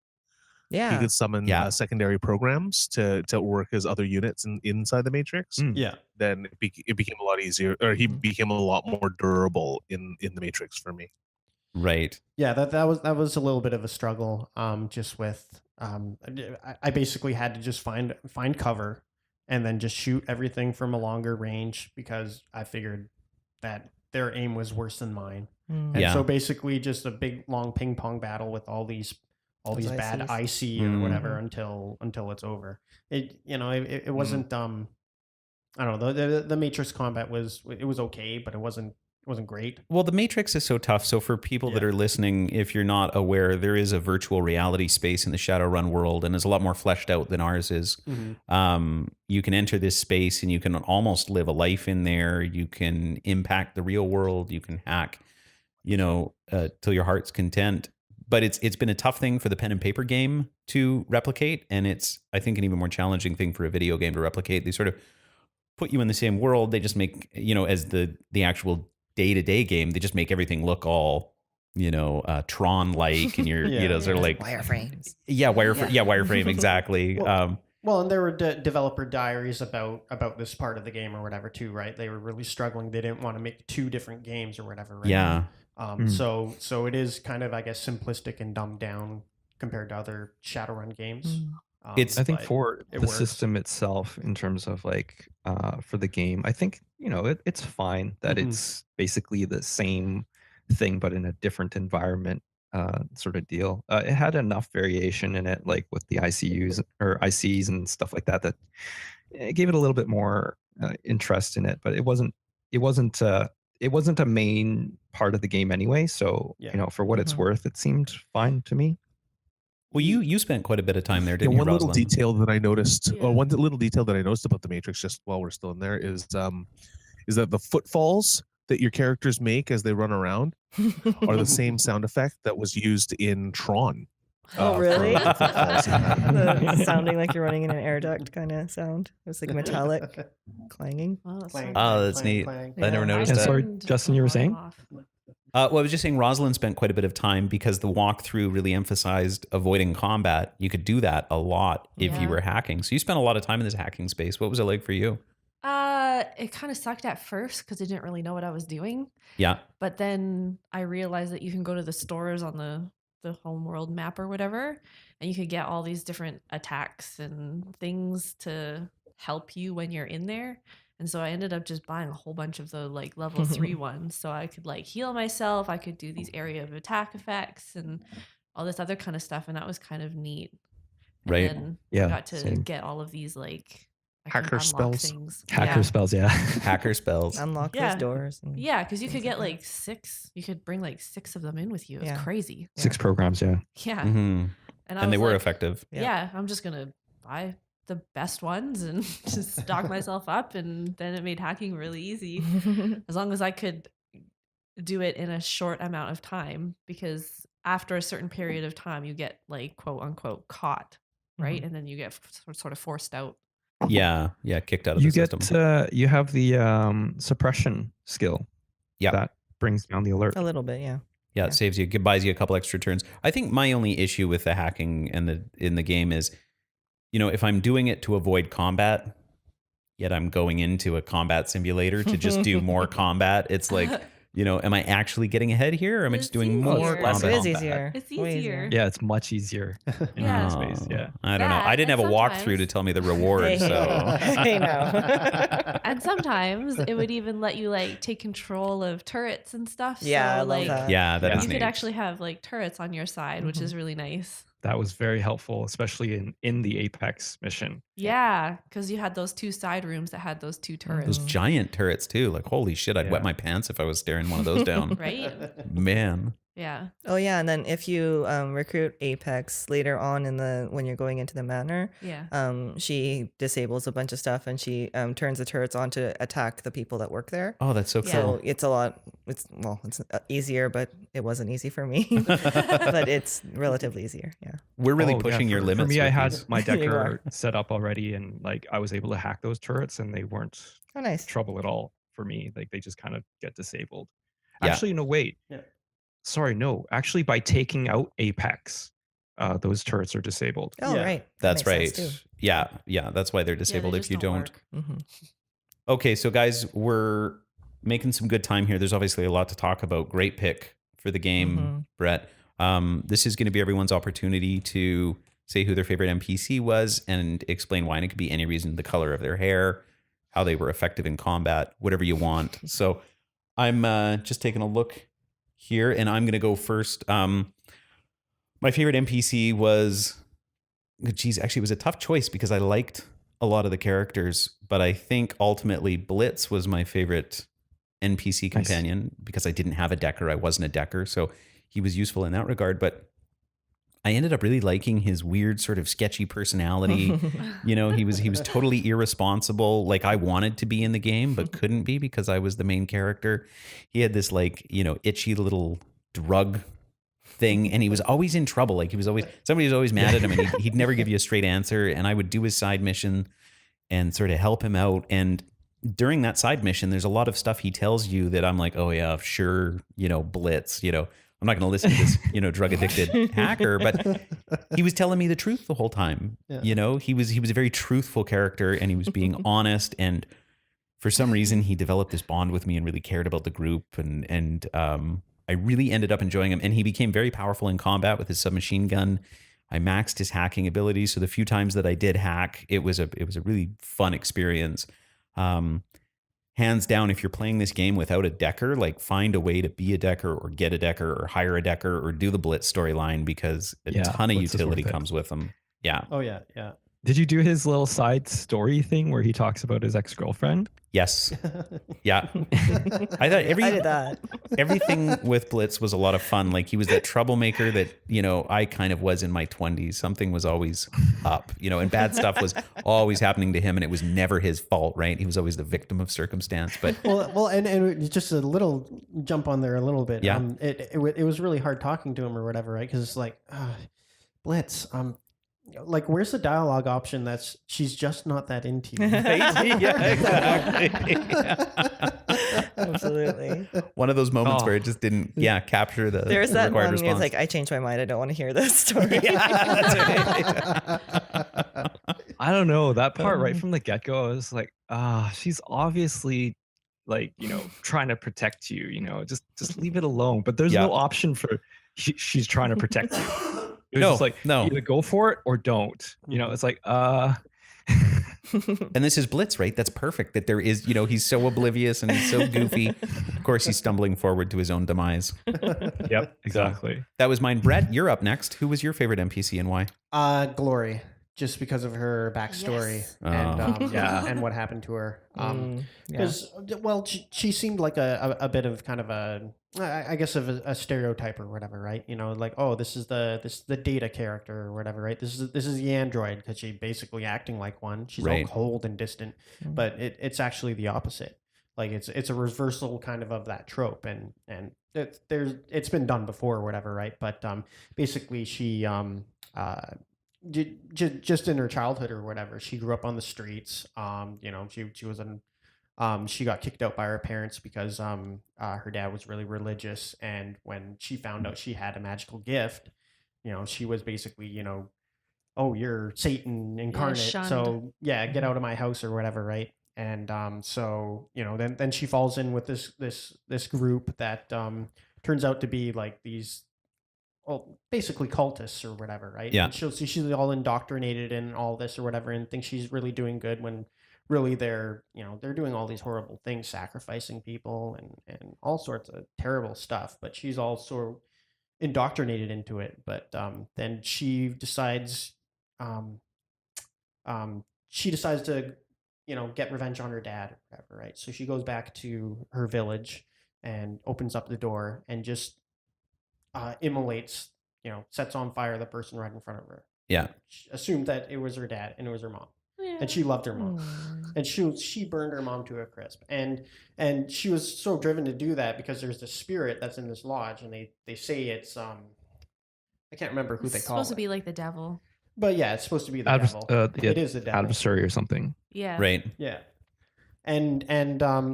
Yeah. Yeah. secondary programs to work as other units inside the Matrix. Yeah. Then it became a lot easier, or he Mhm. became a lot more durable in the Matrix for me. Right. Yeah, that was a little bit of a struggle. Just with I basically had to just find cover and then just shoot everything from a longer range because I figured that their aim was worse than mine. Mm. And Yeah. so basically just a big long ping pong battle with all these Those bad ICs. IC or whatever Mhm. until it's over. It wasn't I don't know, the Matrix combat was okay, but it wasn't great. Well, the Matrix is so tough. So for people that Yeah. are listening, if you're not aware, there is a virtual reality space in the Shadowrun world, and it's a lot more fleshed out than ours is. You can enter this space and you can almost live a life in there. You can impact the real world. You can hack, till your heart's content. But it's been a tough thing for the pen and paper game to replicate, and it's, I think, an even more challenging thing for a video game to replicate. They sort of put you in the same world. They just make, as the actual day-to-day game, they just make everything look all, Tron like, and you're, Yeah. sort of like wireframes. wireframe exactly. Well, and there were developer diaries about this part of the game or whatever too, right? They were really struggling. They didn't want to make two different games or whatever, right? Yeah. So it is kind of, I guess, simplistic and dumbed down compared to other Shadowrun games. It's- I think but for it the works. system itself, in terms of like for the game, I think it's fine that Mhm. it's basically the same thing but in a different environment, sort of deal. It had enough variation in it, like with the ICUs or ICs and stuff like that, that it gave it a little bit more interest in it. But it wasn't a main part of the game anyway. So Yeah. for what it's Mhm. worth, it seemed fine to me. Well, you spent quite a bit of time there, Yeah, didn't you, one little Rosalind? detail that I noticed, Yeah. or one little detail that I noticed about the Matrix, just while we're still in there, is that the footfalls that your characters make as they run around are the same sound effect that was used in Tron. Oh, for really? the footfalls in that. The sounding like you're running in an air duct kind of sound. It was like metallic clanging. Oh, that's Clang, so Oh, clang, that's clang, neat. clang. I never Yeah. noticed Yeah, that. sorry, turned Justin, a you were lot saying? off. Well, I was just saying Rosalind spent quite a bit of time because the walkthrough really emphasized avoiding combat. You could do that a lot if you Yeah. were hacking. So you spent a lot of time in this hacking space. What was it like for you? It kind of sucked at first because I didn't really know what I was doing. Yeah. But then I realized that you can go to the stores on the homeworld map or whatever, and you could get all these different attacks and things to help you when you're in there. And so I ended up just buying a whole bunch of the like level 3 ones. So I could like heal myself. I could do these area of attack effects and all this other kind of stuff. And that was kind of neat. And Right. then Yeah, I got to same. get all of these like I Hacker can unlock spells. things. Hacker Yeah. spells, yeah. Hacker spells. Unlock Yeah. those doors. and- Yeah, because you things could get like like 6. You could bring like 6 of them in with you. It was Yeah. crazy. 6 programs, yeah. Yeah. hmm And I And they was were like, effective. Yeah. yeah, I'm just gonna buy the best ones and just stock myself up, and then it made hacking really easy as long as I could do it in a short amount of time. Because after a certain period of time, you get like quote unquote caught, right? And then you get sort of forced out. Yeah. Yeah. Kicked out of You the get system. you have the suppression skill. Yeah. That brings down the alert. A little bit, yeah. Yeah, Yeah. it saves you, it buys you a couple extra turns. I think my only issue with the hacking and in the game is, if I'm doing it to avoid combat, yet I'm going into a combat simulator to just do more combat, it's like, am I actually getting ahead here, or am I just It's doing more easier. combat? It is combat? easier. It's Way easier. Yeah, it's much easier in Yeah. that space. Yeah. I don't know. I Yeah, didn't have and a walkthrough to sometimes- tell me the reward, Hey, so. hey, now. And sometimes it would even let you like take control of turrets and stuff. Yeah, I so love like that. Yeah, that Yeah. is you neat. could actually have like turrets on your side, which is really nice. That was very helpful, especially in the Apex mission. Yeah, because you had those 2 side rooms that had those 2 turrets, Those giant turrets too. Like, holy shit, I'd wet Yeah. my pants if I was staring one of those down. right? Man. Yeah. Oh yeah, and then if you recruit Apex later on when you're going into the manor, Yeah. she disables a bunch of stuff and she turns the turrets on to attack the people that work there. Oh, that's so cool. Yeah. So it's a lot. It's easier, but it wasn't easy for me. But it's relatively easier. Yeah. we're really Oh yeah, pushing your for limits me, I with had these. my You are. Decker set up already, and like I was able to hack those turrets, and they weren't Oh, nice. trouble at all for me. Like they just kind of get disabled. Yeah. Actually, no, wait. Yeah. Sorry, no. Actually, by taking out Apex, those turrets are disabled. Oh, Yeah. right. That That's makes sense right. too. Yeah, that's why they're Yeah, disabled they if just you don't. work. Mm-hmm. Okay, so guys, we're making some good time here. There's obviously a lot to talk about. Great pick for the game, Mhm. Brett. This is going to be everyone's opportunity to say who their favorite NPC was and explain why. And it could be any reason: the color of their hair, how they were effective in combat, whatever you want. So I'm just taking a look here, and I'm going to go first. My favorite NPC was, geez, actually, it was a tough choice because I liked a lot of the characters, but I think ultimately Blitz was my favorite NPC Nice. companion because I didn't have a Decker. I wasn't a Decker, so he was useful in that regard. But I ended up really liking his weird, sort of sketchy personality. You know, he was totally irresponsible. Like I wanted to be in the game, but couldn't be because I was the main character. He had this like, you know, itchy little drug thing, and he was always in trouble. Like he was always, somebody was always mad at him, and he'd never give you a straight answer. And I would do his side mission and sort of help him out. And during that side mission, there's a lot of stuff he tells you that I'm like, oh yeah, sure, you know, Blitz, you know, I'm not going to listen to this, you know, drug addicted hacker, but he was telling me the truth the whole time. Yeah. You know, he was a very truthful character, and he was being honest. And for some reason, he developed this bond with me and really cared about the group. And I really ended up enjoying him. And he became very powerful in combat with his submachine gun. I maxed his hacking abilities, so the few times that I did hack, it was a really fun experience. Hands down, if you're playing this game without a Decker, like find a way to be a Decker or get a Decker or hire a Decker or do the Blitz storyline because a Yeah, ton of Blitz is utility worth it. comes with them. Yeah. Oh yeah, yeah. Did you do his little side story thing where he talks about his ex-girlfriend? Yes. Yeah. I thought I did that. everything with Blitz was a lot of fun. Like he was that troublemaker that, you know, I kind of was in my 20s. Something was always up, you know, and bad stuff was always happening to him, and it was never his fault, right? He was always the victim of circumstance. But well, and just a little jump on there a little bit. Yeah. It was really hard talking to him or whatever, right? Because it's like, Blitz, like, where's the dialogue option that's she's just not that into you? yeah, exactly. Absolutely. One of those moments Oh. where it just didn't, capture the There's that required one. He was response. like, I changed my mind. I don't want to hear this story. I don't know. That part right from the get-go, I was like, she's obviously like, you know, trying to protect you, you know, just leave it alone. But there's Yeah. no option for she's trying to protect you. It was No, just like, no. either go for it or don't. You know, it's like, And this is Blitz, right? That's perfect. That there is, you know, he's so oblivious and he's so goofy. Of course, he's stumbling forward to his own demise. Yep, exactly. That was mine. Brett, you're up next. Who was your favorite NPC and why? Glory, just because of her backstory Yes. and Yeah. and what happened to her. Yeah. Because well, she seemed like a bit of kind of I guess of a stereotype or whatever, right? You know, like, oh, this is the Data character or whatever, right? This is the android because she's basically acting like one. She's Right. all cold and distant, but it's actually the opposite. Like it's a reversal kind of that trope, and it's been done before or whatever, right? But basically she just in her childhood or whatever, she grew up on the streets. You know, she was in she got kicked out by her parents because her dad was really religious, and when she found out she had a magical gift, you know, she was basically, you know, oh, you're Satan incarnate, shunned. so yeah, get out of my house or whatever, right? And so, you know, then she falls in with this group that turns out to be like these, well, basically cultists or whatever, right? Yeah. And she's all indoctrinated in all this or whatever, and thinks she's really doing good when really they're doing all these horrible things, sacrificing people and all sorts of terrible stuff. But she's also indoctrinated into it. But then she decides to get revenge on her dad or whatever, right? So she goes back to her village and opens up the door and just immolates, sets on fire the person right in front of her. Yeah. She assumed that it was her dad and it was her mom, Yeah. and she loved her mom, and she burned her mom to a crisp, and she was so driven to do that because there's this spirit that's in this lodge, and they say it's I can't remember who It's they call supposed to it. be like the devil. But yeah, it's supposed to be the Advers- devil. yeah, It is the devil. adversary or something. Yeah. Right. Yeah. And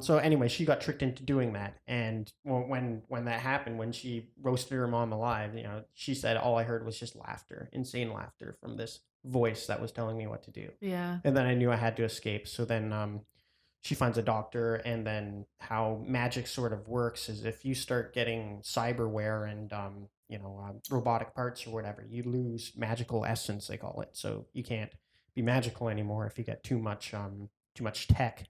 so anyway, she got tricked into doing that. And when that happened, when she roasted her mom alive, she said all I heard was just laughter, insane laughter from this voice that was telling me what to do. Yeah. And then I knew I had to escape. So then she finds a doctor, and then how magic sort of works is if you start getting cyberware and robotic parts or whatever, you lose magical essence, they call it. So you can't be magical anymore if you get too much tech.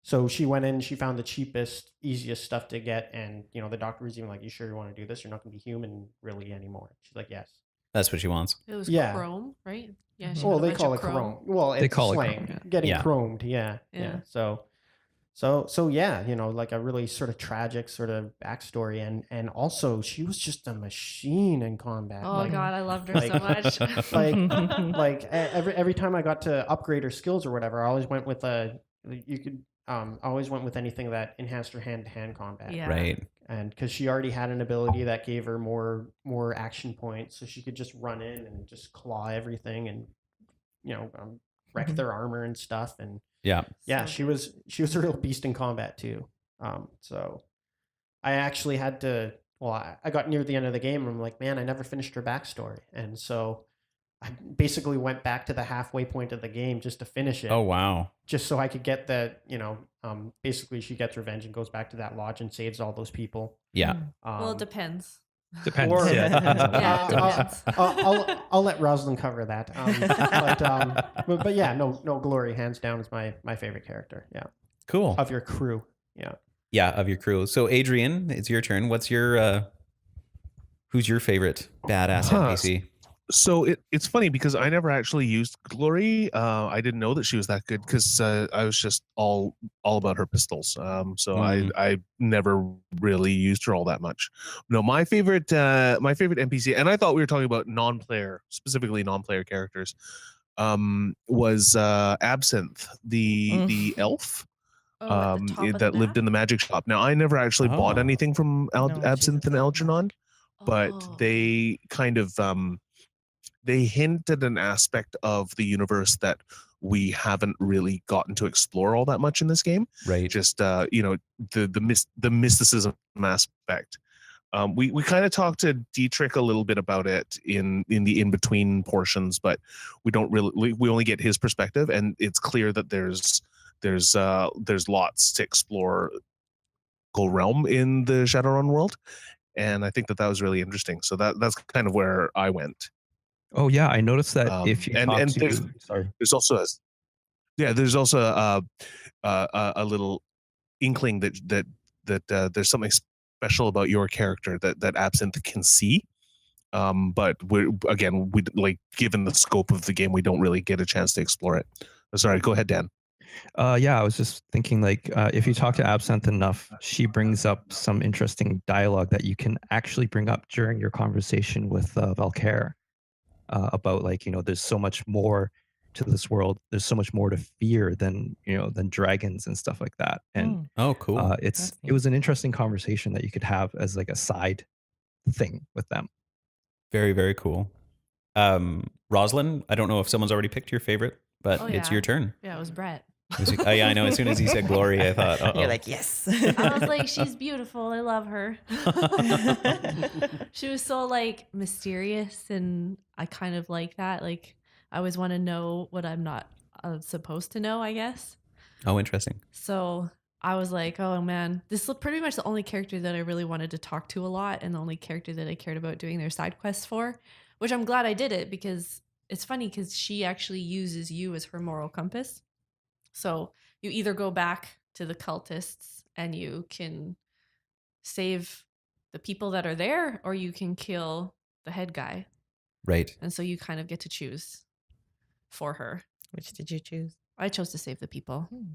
So she went in, she found the cheapest, easiest stuff to get, and the doctor was even like, "You sure you want to do this? You're not going to be human really anymore." She's like, "Yes." That's what she wants. It was Yeah. chrome, right? Yeah. She Well, got a they bunch call of it chrome. Well, it's They call it slang. chrome, Getting Yeah. chromed. Yeah. Yeah. So yeah, like a really sort of tragic sort of backstory, and also she was just a machine in combat. Oh like, God, I loved her like- so much. every time I got to upgrade her skills or whatever, I always went with always went with anything that enhanced her hand-to-hand combat. Yeah. Right. And because she already had an ability that gave her more action points, so she could just run in and just claw everything and wreck their armor and stuff. And Yeah. yeah, So she good. was a real beast in combat too. So I actually had to. Well, I got near the end of the game, and I'm like, man, I never finished her backstory, and so I basically went back to the halfway point of the game just to finish it. Oh, wow. Just so I could get the basically she gets revenge and goes back to that lodge and saves all those people. Yeah. Well, it depends. Depends. Or- yeah. Yeah, it depends. I'll let Rosalind cover that. But yeah, no glory, hands down, is my favorite character. Yeah, Cool. of your crew. Yeah. Yeah, of your crew. So, Adrian, it's your turn. What's your who's your favorite badass Huh. NPC? So it's funny because I never actually used Glory. I didn't know that she was that good because I was just all about her pistols. So Mhm. I never really used her all that much. No, my favorite NPC, and I thought we were talking about specifically non-player characters, was Absinthe, the elf. Oh, at the top of That the lived in map? the magic shop. Now I never actually bought Oh. anything from No, she's Absinthe and at the top. Algernon, but Oh. they kind of they hint at an aspect of the universe that we haven't really gotten to explore all that much in this game. Right. Just the mysticism aspect. We kind of talked to Dietrich a little bit about it in the in between portions, but we don't really we only get his perspective, and it's clear that there's lots to explore realm in the Shadowrun world, and I think that was really interesting. So that's kind of where I went. Oh yeah, I noticed that if you talk and to sorry. there's also a little inkling that there's something special about your character that Absinthe can see. But we given the scope of the game, we don't really get a chance to explore it. Sorry, go ahead, Dan. Yeah, I was just thinking if you talk to Absinthe enough, she brings up some interesting dialogue that you can actually bring up during your conversation with Valkair about there's so much more to this world. There's so much more to fear than dragons and stuff like that. And Oh, cool. That's it was an interesting conversation that you could have as like a side thing with them. Very, very cool. Rosalind, I don't know if someone's already picked your favorite, but Oh, it's yeah. your turn. Yeah, it was Brett. Oh, yeah, I know. As soon as he said Glory, I thought, uh-oh. You're like, yes. I was like, she's beautiful. I love her. She was so mysterious, and I kind of like that. Like, I always want to know what I'm not supposed to know, I guess. Oh, interesting. So I was like, oh man, this is pretty much the only character that I really wanted to talk to a lot, and the only character that I cared about doing their side quests for, which I'm glad I did it, because it's funny because she actually uses you as her moral compass. So you either go back to the cultists and you can save the people that are there, or you can kill the head guy. Right. And so you kind of get to choose for her. Which did you choose? I chose to save the people. Hmm.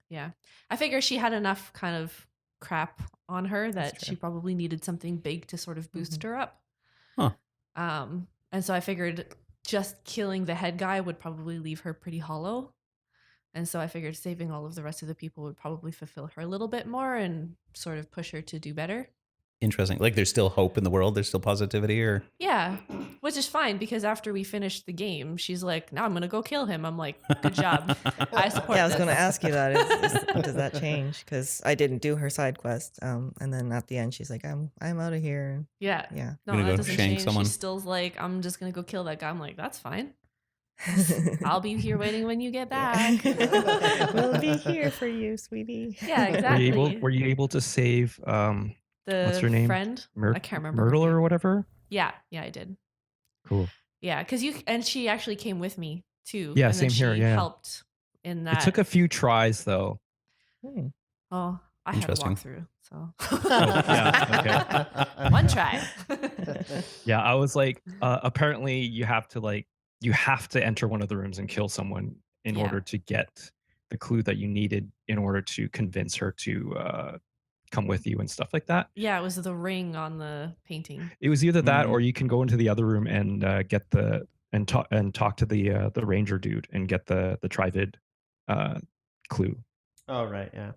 Yeah. I figure she had enough kind of crap on her that That's she true. probably needed something big to sort of boost her up. Huh. And so I figured just killing the head guy would probably leave her pretty hollow. And so I figured saving all of the rest of the people would probably fulfill her a little bit more and sort of push her to do better. Interesting. Like there's still hope in the world. There's still positivity, or Yeah, which is fine because after we finished the game, she's like, "Now I'm gonna go kill him." I'm like, "Good job, I support." Yeah, I was going to this." ask you that. Does that change? Because I didn't do her side quest. And then at the end, she's like, "I'm out of here." Yeah, Yeah. no, Gonna that go doesn't shank change. someone. She still's like, "I'm just gonna go kill that guy." I'm like, "That's fine. I'll be here waiting when you get back." We'll be here for you, sweetie. Yeah, exactly. Were you able to save what's The her name? friend, I can't remember her Myrtle name. or whatever? Yeah, I did. Cool. Yeah, because she actually came with me too. Yeah, and then same here, she yeah. helped in that. It took a few tries though. Hmm. Oh, I had a Interesting. walkthrough, so yeah, one try. Yeah, I was like, apparently you have to enter one of the rooms and kill someone in Yeah. order to get the clue that you needed in order to convince her to come with you and stuff like that. Yeah, it was the ring on the painting. It was either that Mm. or you can go into the other room and get talk to the ranger dude and get the Trivid clue. Oh, right. Yeah.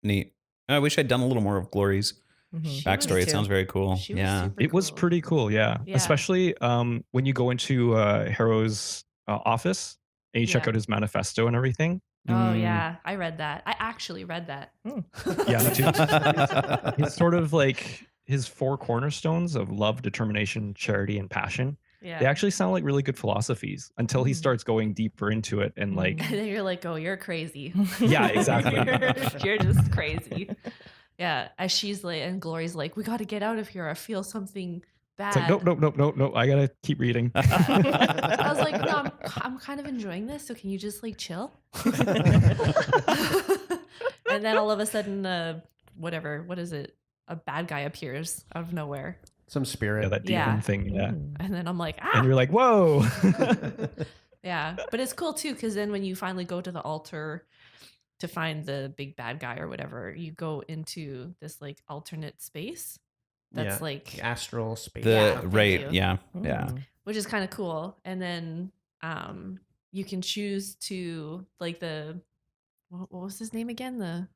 Neat. I wish I'd done a little more of Glory's She backstory. was- It sounds very cool. She was Yeah. super It was cool. pretty cool, yeah. Yeah. Especially when you go into Harrow's office and you check Yeah. out his manifesto and everything. Oh Mm. yeah, I read that. I actually read that. Yeah, me too. It's sort of like his 4 cornerstones of love, determination, charity, and passion. Yeah. They actually sound like really good philosophies until he Mm. starts going deeper into it and like, And then you're like, oh, you're crazy. yeah, exactly. You're just crazy. Yeah. As she's like, and Glory's like, we got to get out of here. I feel something bad. It's like, nope. I gotta keep reading. I was like, no, I'm kind of enjoying this. So can you just like chill? And then all of a sudden, what is it? A bad guy appears out of nowhere. Some spirit. Yeah, that demon Yeah. thing. Yeah, And then I'm like, ah. and you're like, whoa. Yeah, but it's cool too because then when you finally go to the altar to find the big bad guy or whatever, you go into this like alternate space that's Yeah. like, Astral space. Yeah, thank Right. you. Yeah. Yeah. which is kind of cool. And then you can choose to like what was his name again?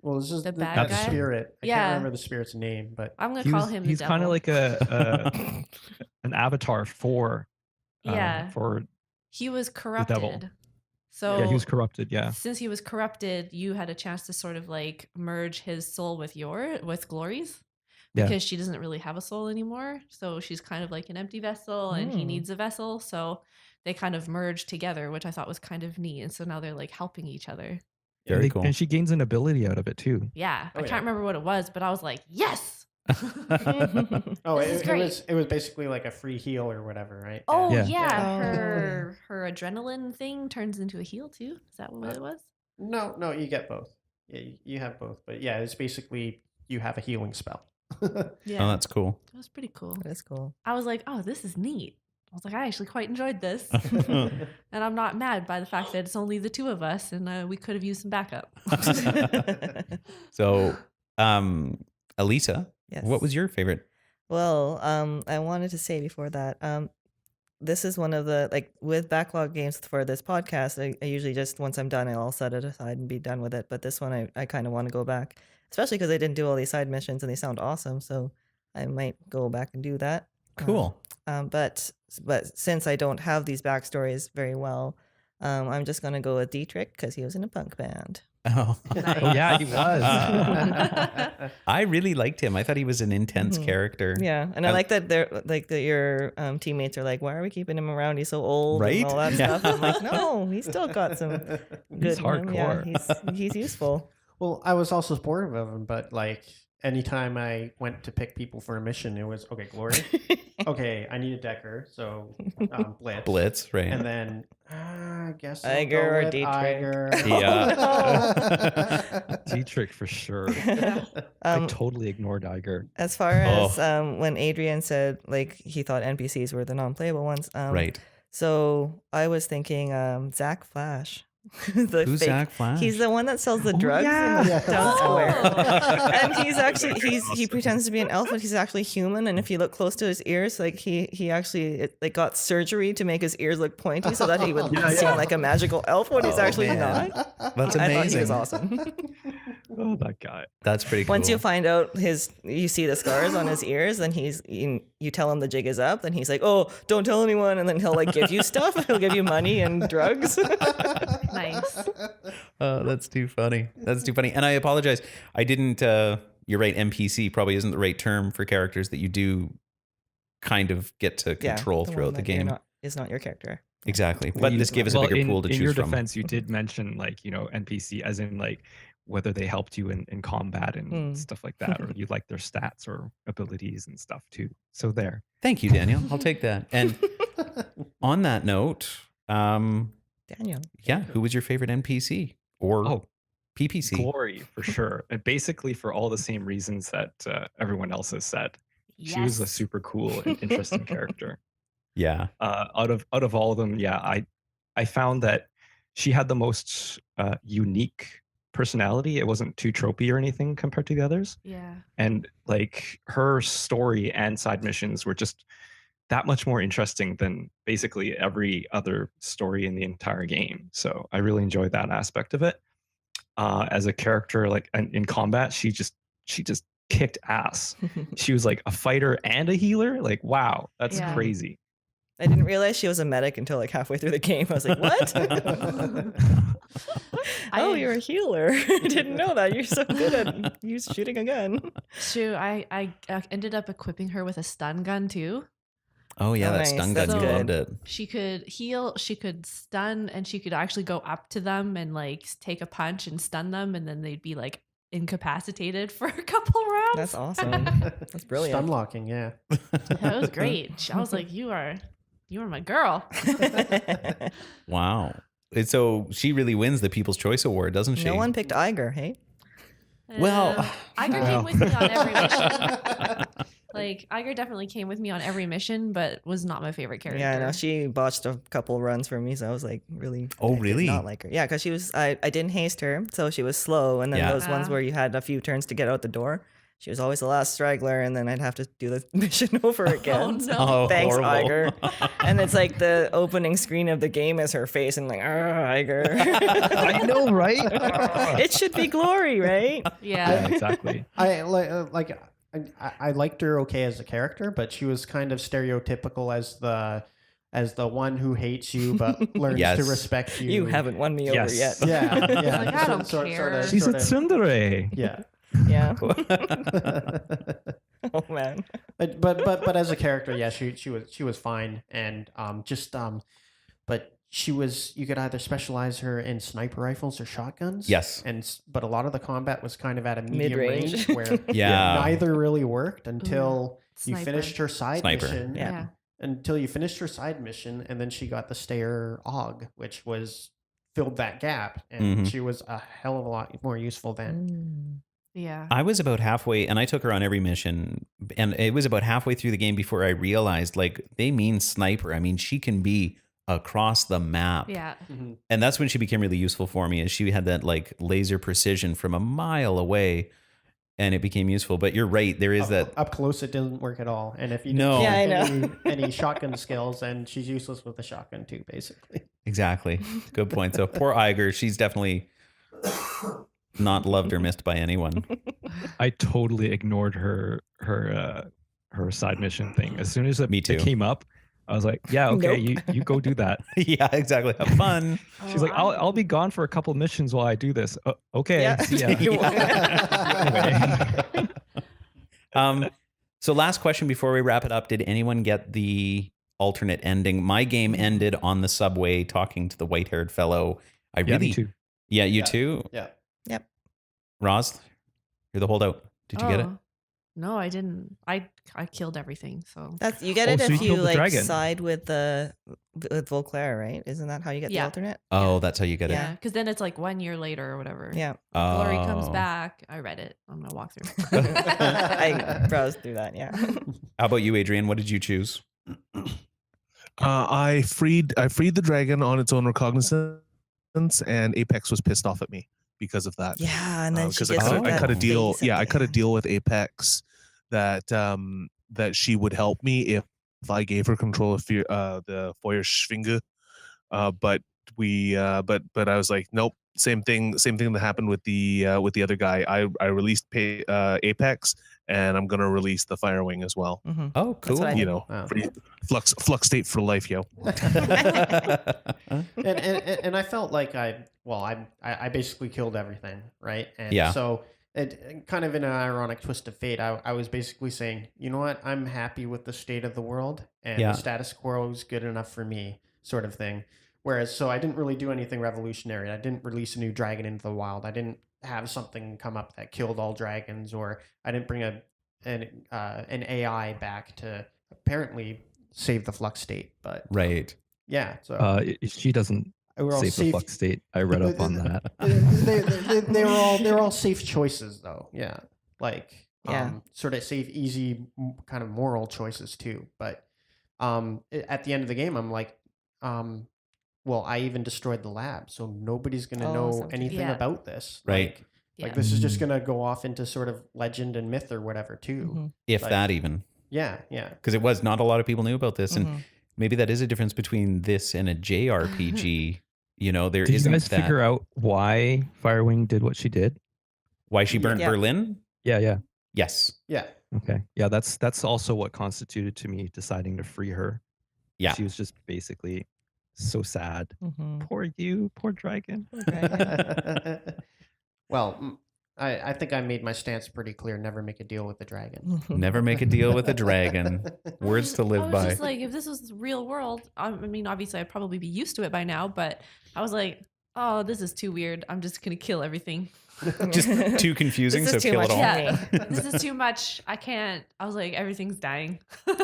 Well, it's just The the bad guy? spirit. I Yeah. can't remember the spirit's name, but I'm gonna call him. He's the kind of devil. like an avatar for Yeah. for He was devil. corrupted. So yeah, he was corrupted. Yeah, since he was corrupted, you had a chance to sort of like merge his soul with Glory's. Yeah. Because she doesn't really have a soul anymore. So she's kind of like an empty vessel and he Mm. needs a vessel. So they kind of merged together, which I thought was kind of neat. And so now they're like helping each other. Very and cool. And she gains an ability out of it too. Yeah. Oh, I yeah. can't remember what it was, but I was like, yes. oh, This is great. it was basically like a free heal or whatever, right? Oh Yeah. yeah. Oh. Her adrenaline thing turns into a heal too. Is that what it was? No, you get both. Yeah, you have both, but yeah, it's basically you have a healing spell. Yeah. Oh, that's cool. It was pretty cool. That's cool. I was like, oh, this is neat. I was like, I actually quite enjoyed this. And I'm not mad by the fact that it's only the two of us and we could have used some backup. So, Elisa, Yes. what was your favorite? Well, I wanted to say before that, this is one of the, like, with backlog games for this podcast, I usually just, once I'm done, I'll set it aside and be done with it. But this one, I kind of want to go back, especially because I didn't do all these side missions and they sound awesome. So I might go back and do that. Cool. But since I don't have these backstories very well, I'm just going to go with Dietrich because he was in a punk band. Oh, Oh yeah, he was. I really liked him. I thought he was an intense Mhm. character. Yeah, and I like that they're like that your teammates are like, why are we keeping him around? He's so old, Right? and all that Yeah. stuff. I'm like, no, he's still got some good. He's in him. Yeah, hardcore. he's useful. Well, I was also supportive of him, but like anytime I went to pick people for a mission, it was okay, Glory. Okay, I need a Decker, so Blitz. Blitz, right? And then I guess I'll Iger go or with Dietrich. Iger. Yeah. Dietrich for sure. I totally ignored Iger. As far as when Adrian said like he thought NPCs were the non-playable ones, Right. So I was thinking Zach Flash. The Who's fake- Zach Flash? He's the one that sells the drugs in the yeah. town square. Oh. And he's actually he pretends to be an elf, but he's actually human. And if you look close to his ears, like he actually got surgery to make his ears look pointy so that he would seem like a magical elf when he's Oh, actually man. not. That's I thought he amazing. was awesome. Oh, that guy. That's pretty cool. Once you find out you see the scars on his ears, then you tell him the jig is up, then he's like, oh, don't tell anyone, and then he'll like give you stuff. He'll give you money and drugs. Nice. Oh, that's too funny. That's too funny. And I apologize. I didn't. You're right. NPC probably isn't the right term for characters that you do kind of get to control the one throughout the that you're game. is not your character. Exactly. Well, But this gives us a bigger pool to in choose your from. defense, you did mention like, NPC as in like whether they helped you in combat and stuff like that, or you like their stats or abilities and stuff too. So there. Thank you, Daniel. I'll take that. And on that note, Daniel. yeah, who was your favorite NPC or Oh, PPC? Glory for sure. And basically for all the same reasons that everyone else has said. She was a Yes. super cool and interesting character. Yeah. Out of all of them, yeah, I found that she had the most unique personality. It wasn't too tropey or anything compared to the others. Yeah. And like her story and side missions were just that much more interesting than basically every other story in the entire game. So I really enjoyed that aspect of it. As a character, like in combat, she just kicked ass. She was like a fighter and a healer. Like, wow, that's Yeah. crazy. I didn't realize she was a medic until like halfway through the game. I was like, what? Oh, you're a healer. I didn't know that. You're so good at shooting a gun. Shoot, I ended up equipping her with a stun gun too. Oh, yeah, Oh, that nice. stun gun. That's You good. loved it. She could heal, she could stun, and she could actually go up to them and like take a punch and stun them, and then they'd be like incapacitated for a couple rounds. That's awesome. That's brilliant. Stun locking, yeah. That was great. I was like, you are my girl. Wow. So she really wins the People's Choice Award, doesn't she? No one picked Iger, hey? Well, Iger came with me on every mission. Like Iger definitely came with me on every mission, but was not my favorite character. Yeah, I know. She botched a couple runs for me, so I was like, really? Oh, I did really? not like her. Yeah, because she was, I didn't haste her, so she was slow. And then Yeah. those ones where you had a few turns to get out the door, she was always the last straggler, and then I'd have to do the mission over again. Oh, no. So, Oh, thanks, horrible. Iger. And it's like the opening screen of the game is her face, and like, Iger. I know, right? It should be Glory, right? Yeah. Yeah, exactly. I I liked her okay as a character, but she was kind of stereotypical as the one who hates you but learns Yes. to respect you. You haven't won me Yes. over yet. Yeah, yeah. Like, I don't care. She's a tsundere. Yeah. Yeah. Oh man. but as a character, yeah, she was fine, and but you could either specialize her in sniper rifles or shotguns. Yes. But a lot of the combat was kind of at a medium Mid-range. range where Yeah. neither really worked until you Sniper. finished her side Sniper. mission. Yeah. Until you finished her side mission, and then she got the Stair Og, which filled that gap, and Mhm. she was a hell of a lot more useful then. Yeah. I was about halfway, and I took her on every mission, and it was about halfway through the game before I realized, like, they mean sniper. I mean, she can be across the map. Yeah. And that's when she became really useful for me, is she had that, like, laser precision from a mile away, and it became useful. But you're right, there is that. Up close, it doesn't work at all. And if you No. don't Yeah, I have know. any shotgun skills, then she's useless with the shotgun too, basically. Exactly. Good point. So poor Iger, she's definitely not loved or missed by anyone. I totally ignored her side mission thing. As soon as it, Me too. it came up, I was like, yeah, okay, you go do that. Yeah, exactly. Have fun. She's like, I'll be gone for a couple missions while I do this. Okay. Yeah. See ya. Anyway. So last question before we wrap it up. Did anyone get the alternate ending? My game ended on the subway talking to the white-haired fellow. Yeah, really, me too. Yeah, you Yeah. too? Yeah. Yep. Roz, you're the holdout. Did you get it? Oh, No, I didn't. I killed everything. So That's you get Oh, it so if you you killed the like dragon. side with Volclair, right? Isn't that how you get the Yeah. alternate? Oh, that's how you get yeah, because then it's like 1 year later or whatever. Yeah. it. Glory comes Oh. back. I read it on my walkthrough. I browsed through that, yeah. How about you, Adrian? What did you choose? I freed the dragon on its own recognizance, and Apex was pissed off at me because of that. Yeah, and then she Because gets cut a- like I that cut a deal. face at Yeah, I the cut a end. deal with Apex that that she would help me if I gave her control of the Feuerschwinge. But we but I was like, nope, same thing that happened with the other guy. I released Apex, and I'm gonna release the Firewing as well. Oh, That's what I cool. You did. know, Wow. flux state for life, yo. And I felt like I basically killed everything, right? And Yeah. so it kind of in an ironic twist of fate, I was basically saying, you know what, I'm happy with the state of the world, and Yeah. the status quo is good enough for me, sort of thing. Whereas, so I didn't really do anything revolutionary. I didn't release a new dragon into the wild. I didn't have something come up that killed all dragons, or I didn't bring an AI back to apparently save the flux state. But Right. yeah, so She doesn't we're all save the safe. flux state. I read up on that. They were all safe choices, though. Yeah, like Yeah. sort of safe, easy, kind of moral choices too. But at the end of the game, I'm like, well, I even destroyed the lab, so nobody's gonna Oh, know something. anything Yeah. about this. Right. Like Yeah. this is just gonna go off into sort of legend and myth or whatever too. Mhm. If Like- that even. Yeah, yeah. Because it was not a lot of people knew about this. And Mhm. maybe that is a difference between this and a JRPG. You know, there Did you isn't guys that. figure out why Firewing did what she did? Why she burnt Yeah. Berlin? Yeah. Yes. Yeah. Okay. Yeah, that's also what constituted to me deciding to free her. Yeah. She was just basically so sad. Mhm. Poor you, poor dragon. Poor dragon. Well, I think I made my stance pretty clear. Never make a deal with the dragon. Never make a deal with a dragon. Words to I live was by. just like, if this was the real world, I mean, obviously I'd probably be used to it by now, but I was like, oh, this is too weird. I'm just gonna kill everything. Just too confusing, This so is too kill it much all. for Yeah, me. this is too much. I can't. I was like, everything's dying. That's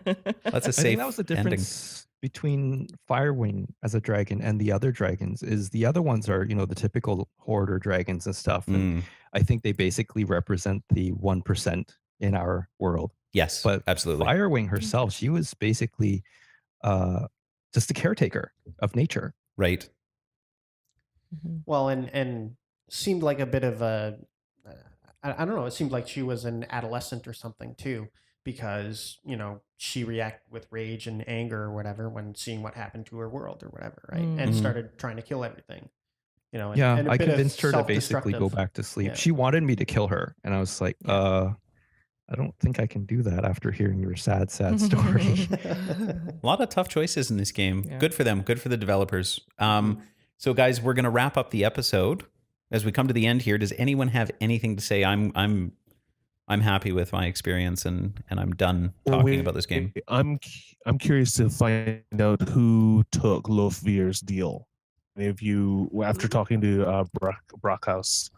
a I safe think that was the ending. difference between Firewing as a dragon and the other dragons is the other ones are, the typical hoarder dragons and stuff. And Mm. I think they basically represent the 1% in our world. Yes, But absolutely. Firewing herself, she was basically just a caretaker of nature. Right. Mhm. Well, and seemed like a bit of a, I don't know. It seemed like she was an adolescent or something too, because she reacted with rage and anger or whatever when seeing what happened to her world or whatever, right? And Mhm. started trying to kill everything. And, Yeah, and a I bit of convinced her to basically go self-destructive- back to sleep. Yeah. She wanted me to kill her, and I was like, Yeah. I don't think I can do that after hearing your sad story. A lot of tough choices in this game. Yeah. Good for them. Good for the developers. So, guys, we're going to wrap up the episode. As we come to the end here, does anyone have anything to say? I'm happy with my experience, and I'm done talking about this game. I'm curious to find out who took Lofvir's deal. If you, after talking to Brockhouse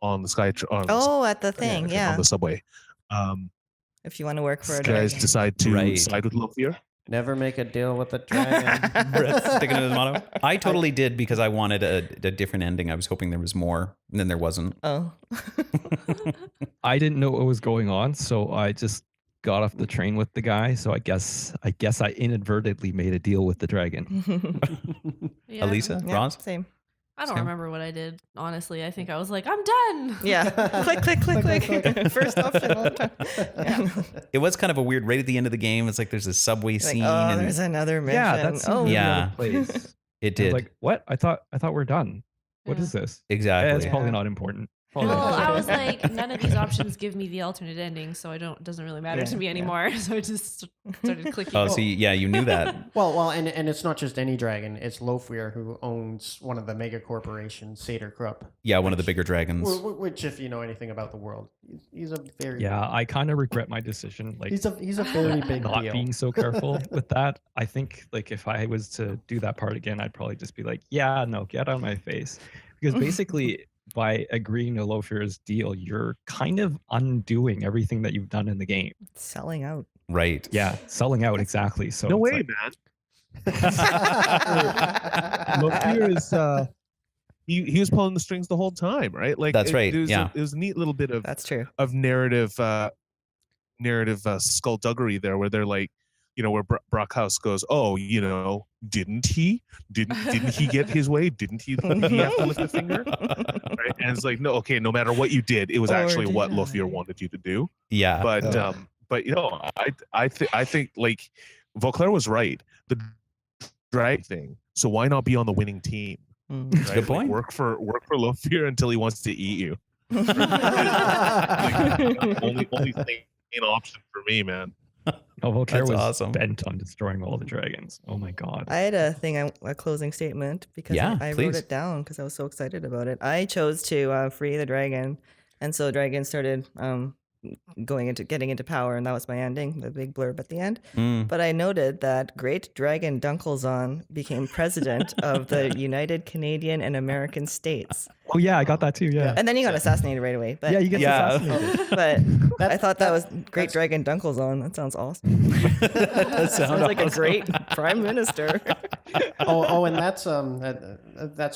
on the sky, Oh, at the thing, on yeah. the subway, If you want to work for a guys dragon. decide to Right. side with Lofvir. Never make a deal with the dragon. Brett sticking to his motto. I totally did because I wanted a different ending. I was hoping there was more, and then there wasn't. Oh. I didn't know what was going on, so I just got off the train with the guy. So I guess I inadvertently made a deal with the dragon. Yeah. Elisa, Yeah, Roz? same. I don't Sam? remember what I did. Honestly, I think I was like, I'm done. Yeah. click. First option all the time. Yeah. It was kind of a weird. Right at the end of the game, it's like there's a subway Like, scene, oh, and there's another mission. Yeah, that's oh, Yeah. place. it I was did like, what? I thought we're done. What Yeah. is this? exactly. It's probably Yeah. not important. Probably Well, not. I was like, none of these options give me the alternate ending, so it doesn't really matter Yeah, to me yeah. anymore. So I just started clicking. Oh, see, yeah, you knew that. Well, and it's not just any dragon. It's Lofvir who owns one of the mega corporations, Seder Krupp. Yeah, one of the bigger dragons. Which, if you know anything about the world, he's a very Yeah, I kind of regret my decision. Like he's a very big not deal. being so careful with that. I think like if I was to do that part again, I'd probably just be like, yeah, no, get out of my face. Because basically by agreeing to Lofir's deal, you're kind of undoing everything that you've done in the game. selling out. Right. Yeah, selling out exactly. So No it's way, like, man. Lofvir is he was pulling the strings the whole time, right? Like That's right, yeah. It was a neat little bit of That's true. narrative skullduggery there, where they're like, where Brockhouse goes, oh, didn't he get his way? Didn't he have to lift a finger? Right? And it's like, no, okay, no matter what you did, it was Or actually what did Lofvir I? wanted you to do. Yeah. But I think like Vauclair was right. The drag thing So why not be on the winning team? That's a good point. Work for Lofir until he wants to eat you. only sane option for me, man. Voltaire That's was awesome. bent on destroying all the dragons. Oh my god. I had a closing statement because Yeah, I wrote please. it down because I was so excited about it. I chose to free the dragon, and so the dragon started getting into power, and that was my ending, the big blurb at the end. But I noted that Great Dragon Dunkelzahn became president of the United Canadian and American States. Oh yeah, I got that too. Yeah. And then he got assassinated right away. But Yeah, you get Yeah. assassinated. but I thought that was Great Dragon Dunkelzahn. That sounds awesome. That Sounds like a great prime minister. And that's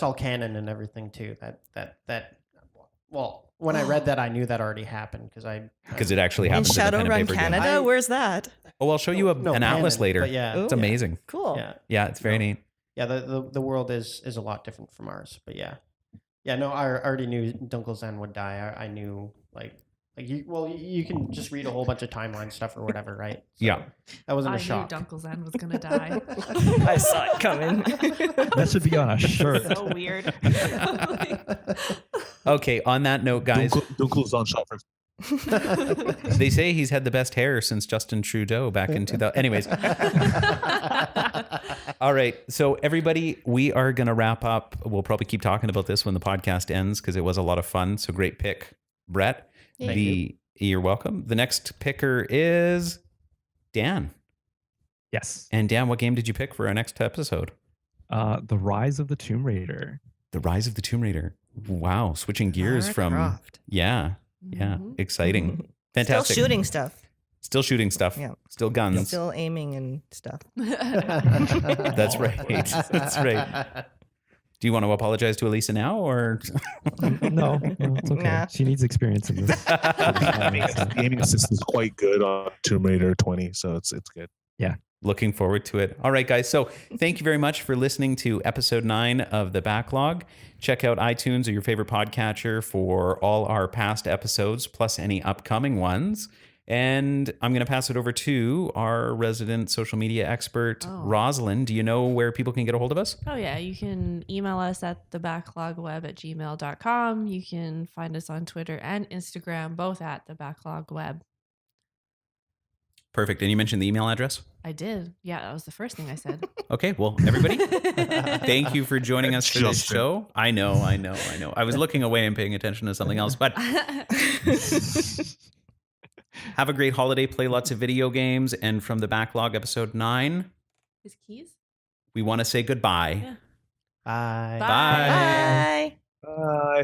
all canon and everything too. Well, when I read that, I knew that already happened Because it actually In happens in the pen and Shadowrun paper game. Canada? Where's that? Oh, I'll show you an atlas canon, later. But yeah, It's Ooh. amazing. Cool. yeah, Yeah, it's very neat. yeah. The world is a lot different from ours. But yeah. No, I already knew Dunkelzahn would die. I knew you can just read a whole bunch of timeline stuff or whatever, right? So Yeah. that wasn't I a shock. knew Dunkelzahn was gonna die. I saw it coming. That should be on a shirt. So weird. Okay, on that note, guys, Dunkelzahn shot first. they say he's had the best hair since Justin Trudeau back in 2000. Anyways. All right. So everybody, we are going to wrap up. We'll probably keep talking about this when the podcast ends because it was a lot of fun. So great pick, Brett. You're welcome. The next picker is Dan. Yes. And Dan, what game did you pick for our next episode? The Rise of the Tomb Raider. The Rise of the Tomb Raider. Wow. Switching gears Lara from... Croft. Yeah. Mhm. Exciting. Fantastic. Still shooting stuff. Still shooting stuff. Yeah. Still guns. Still aiming and stuff. That's right. That's right. Do you want to apologize to Elisa now or? No, it's okay. Nah. She needs experience in this. The aiming assist is quite good on Tomb Raider 20, so it's good. Looking forward to it. All right, guys. So thank you very much for listening to episode 9 of The Backlog. Check out iTunes or your favorite podcatcher for all our past episodes, plus any upcoming ones. And I'm going to pass it over to our resident social media expert, Rosalind. Do you know where people can get a hold of us? Oh, yeah. You can email us at thebacklogweb@gmail.com. You can find us on Twitter and Instagram, both at thebacklogweb. Perfect. And you mentioned the email address? I did. Yeah, that was the first thing I said. Okay. Well, everybody, thank you for joining us for this show. I know. I was looking away and paying attention to something else, but have a great holiday. Play lots of video games. And from The Backlog, episode 9, His keys? we want to say goodbye. Yeah. Bye. Bye. Bye. Bye.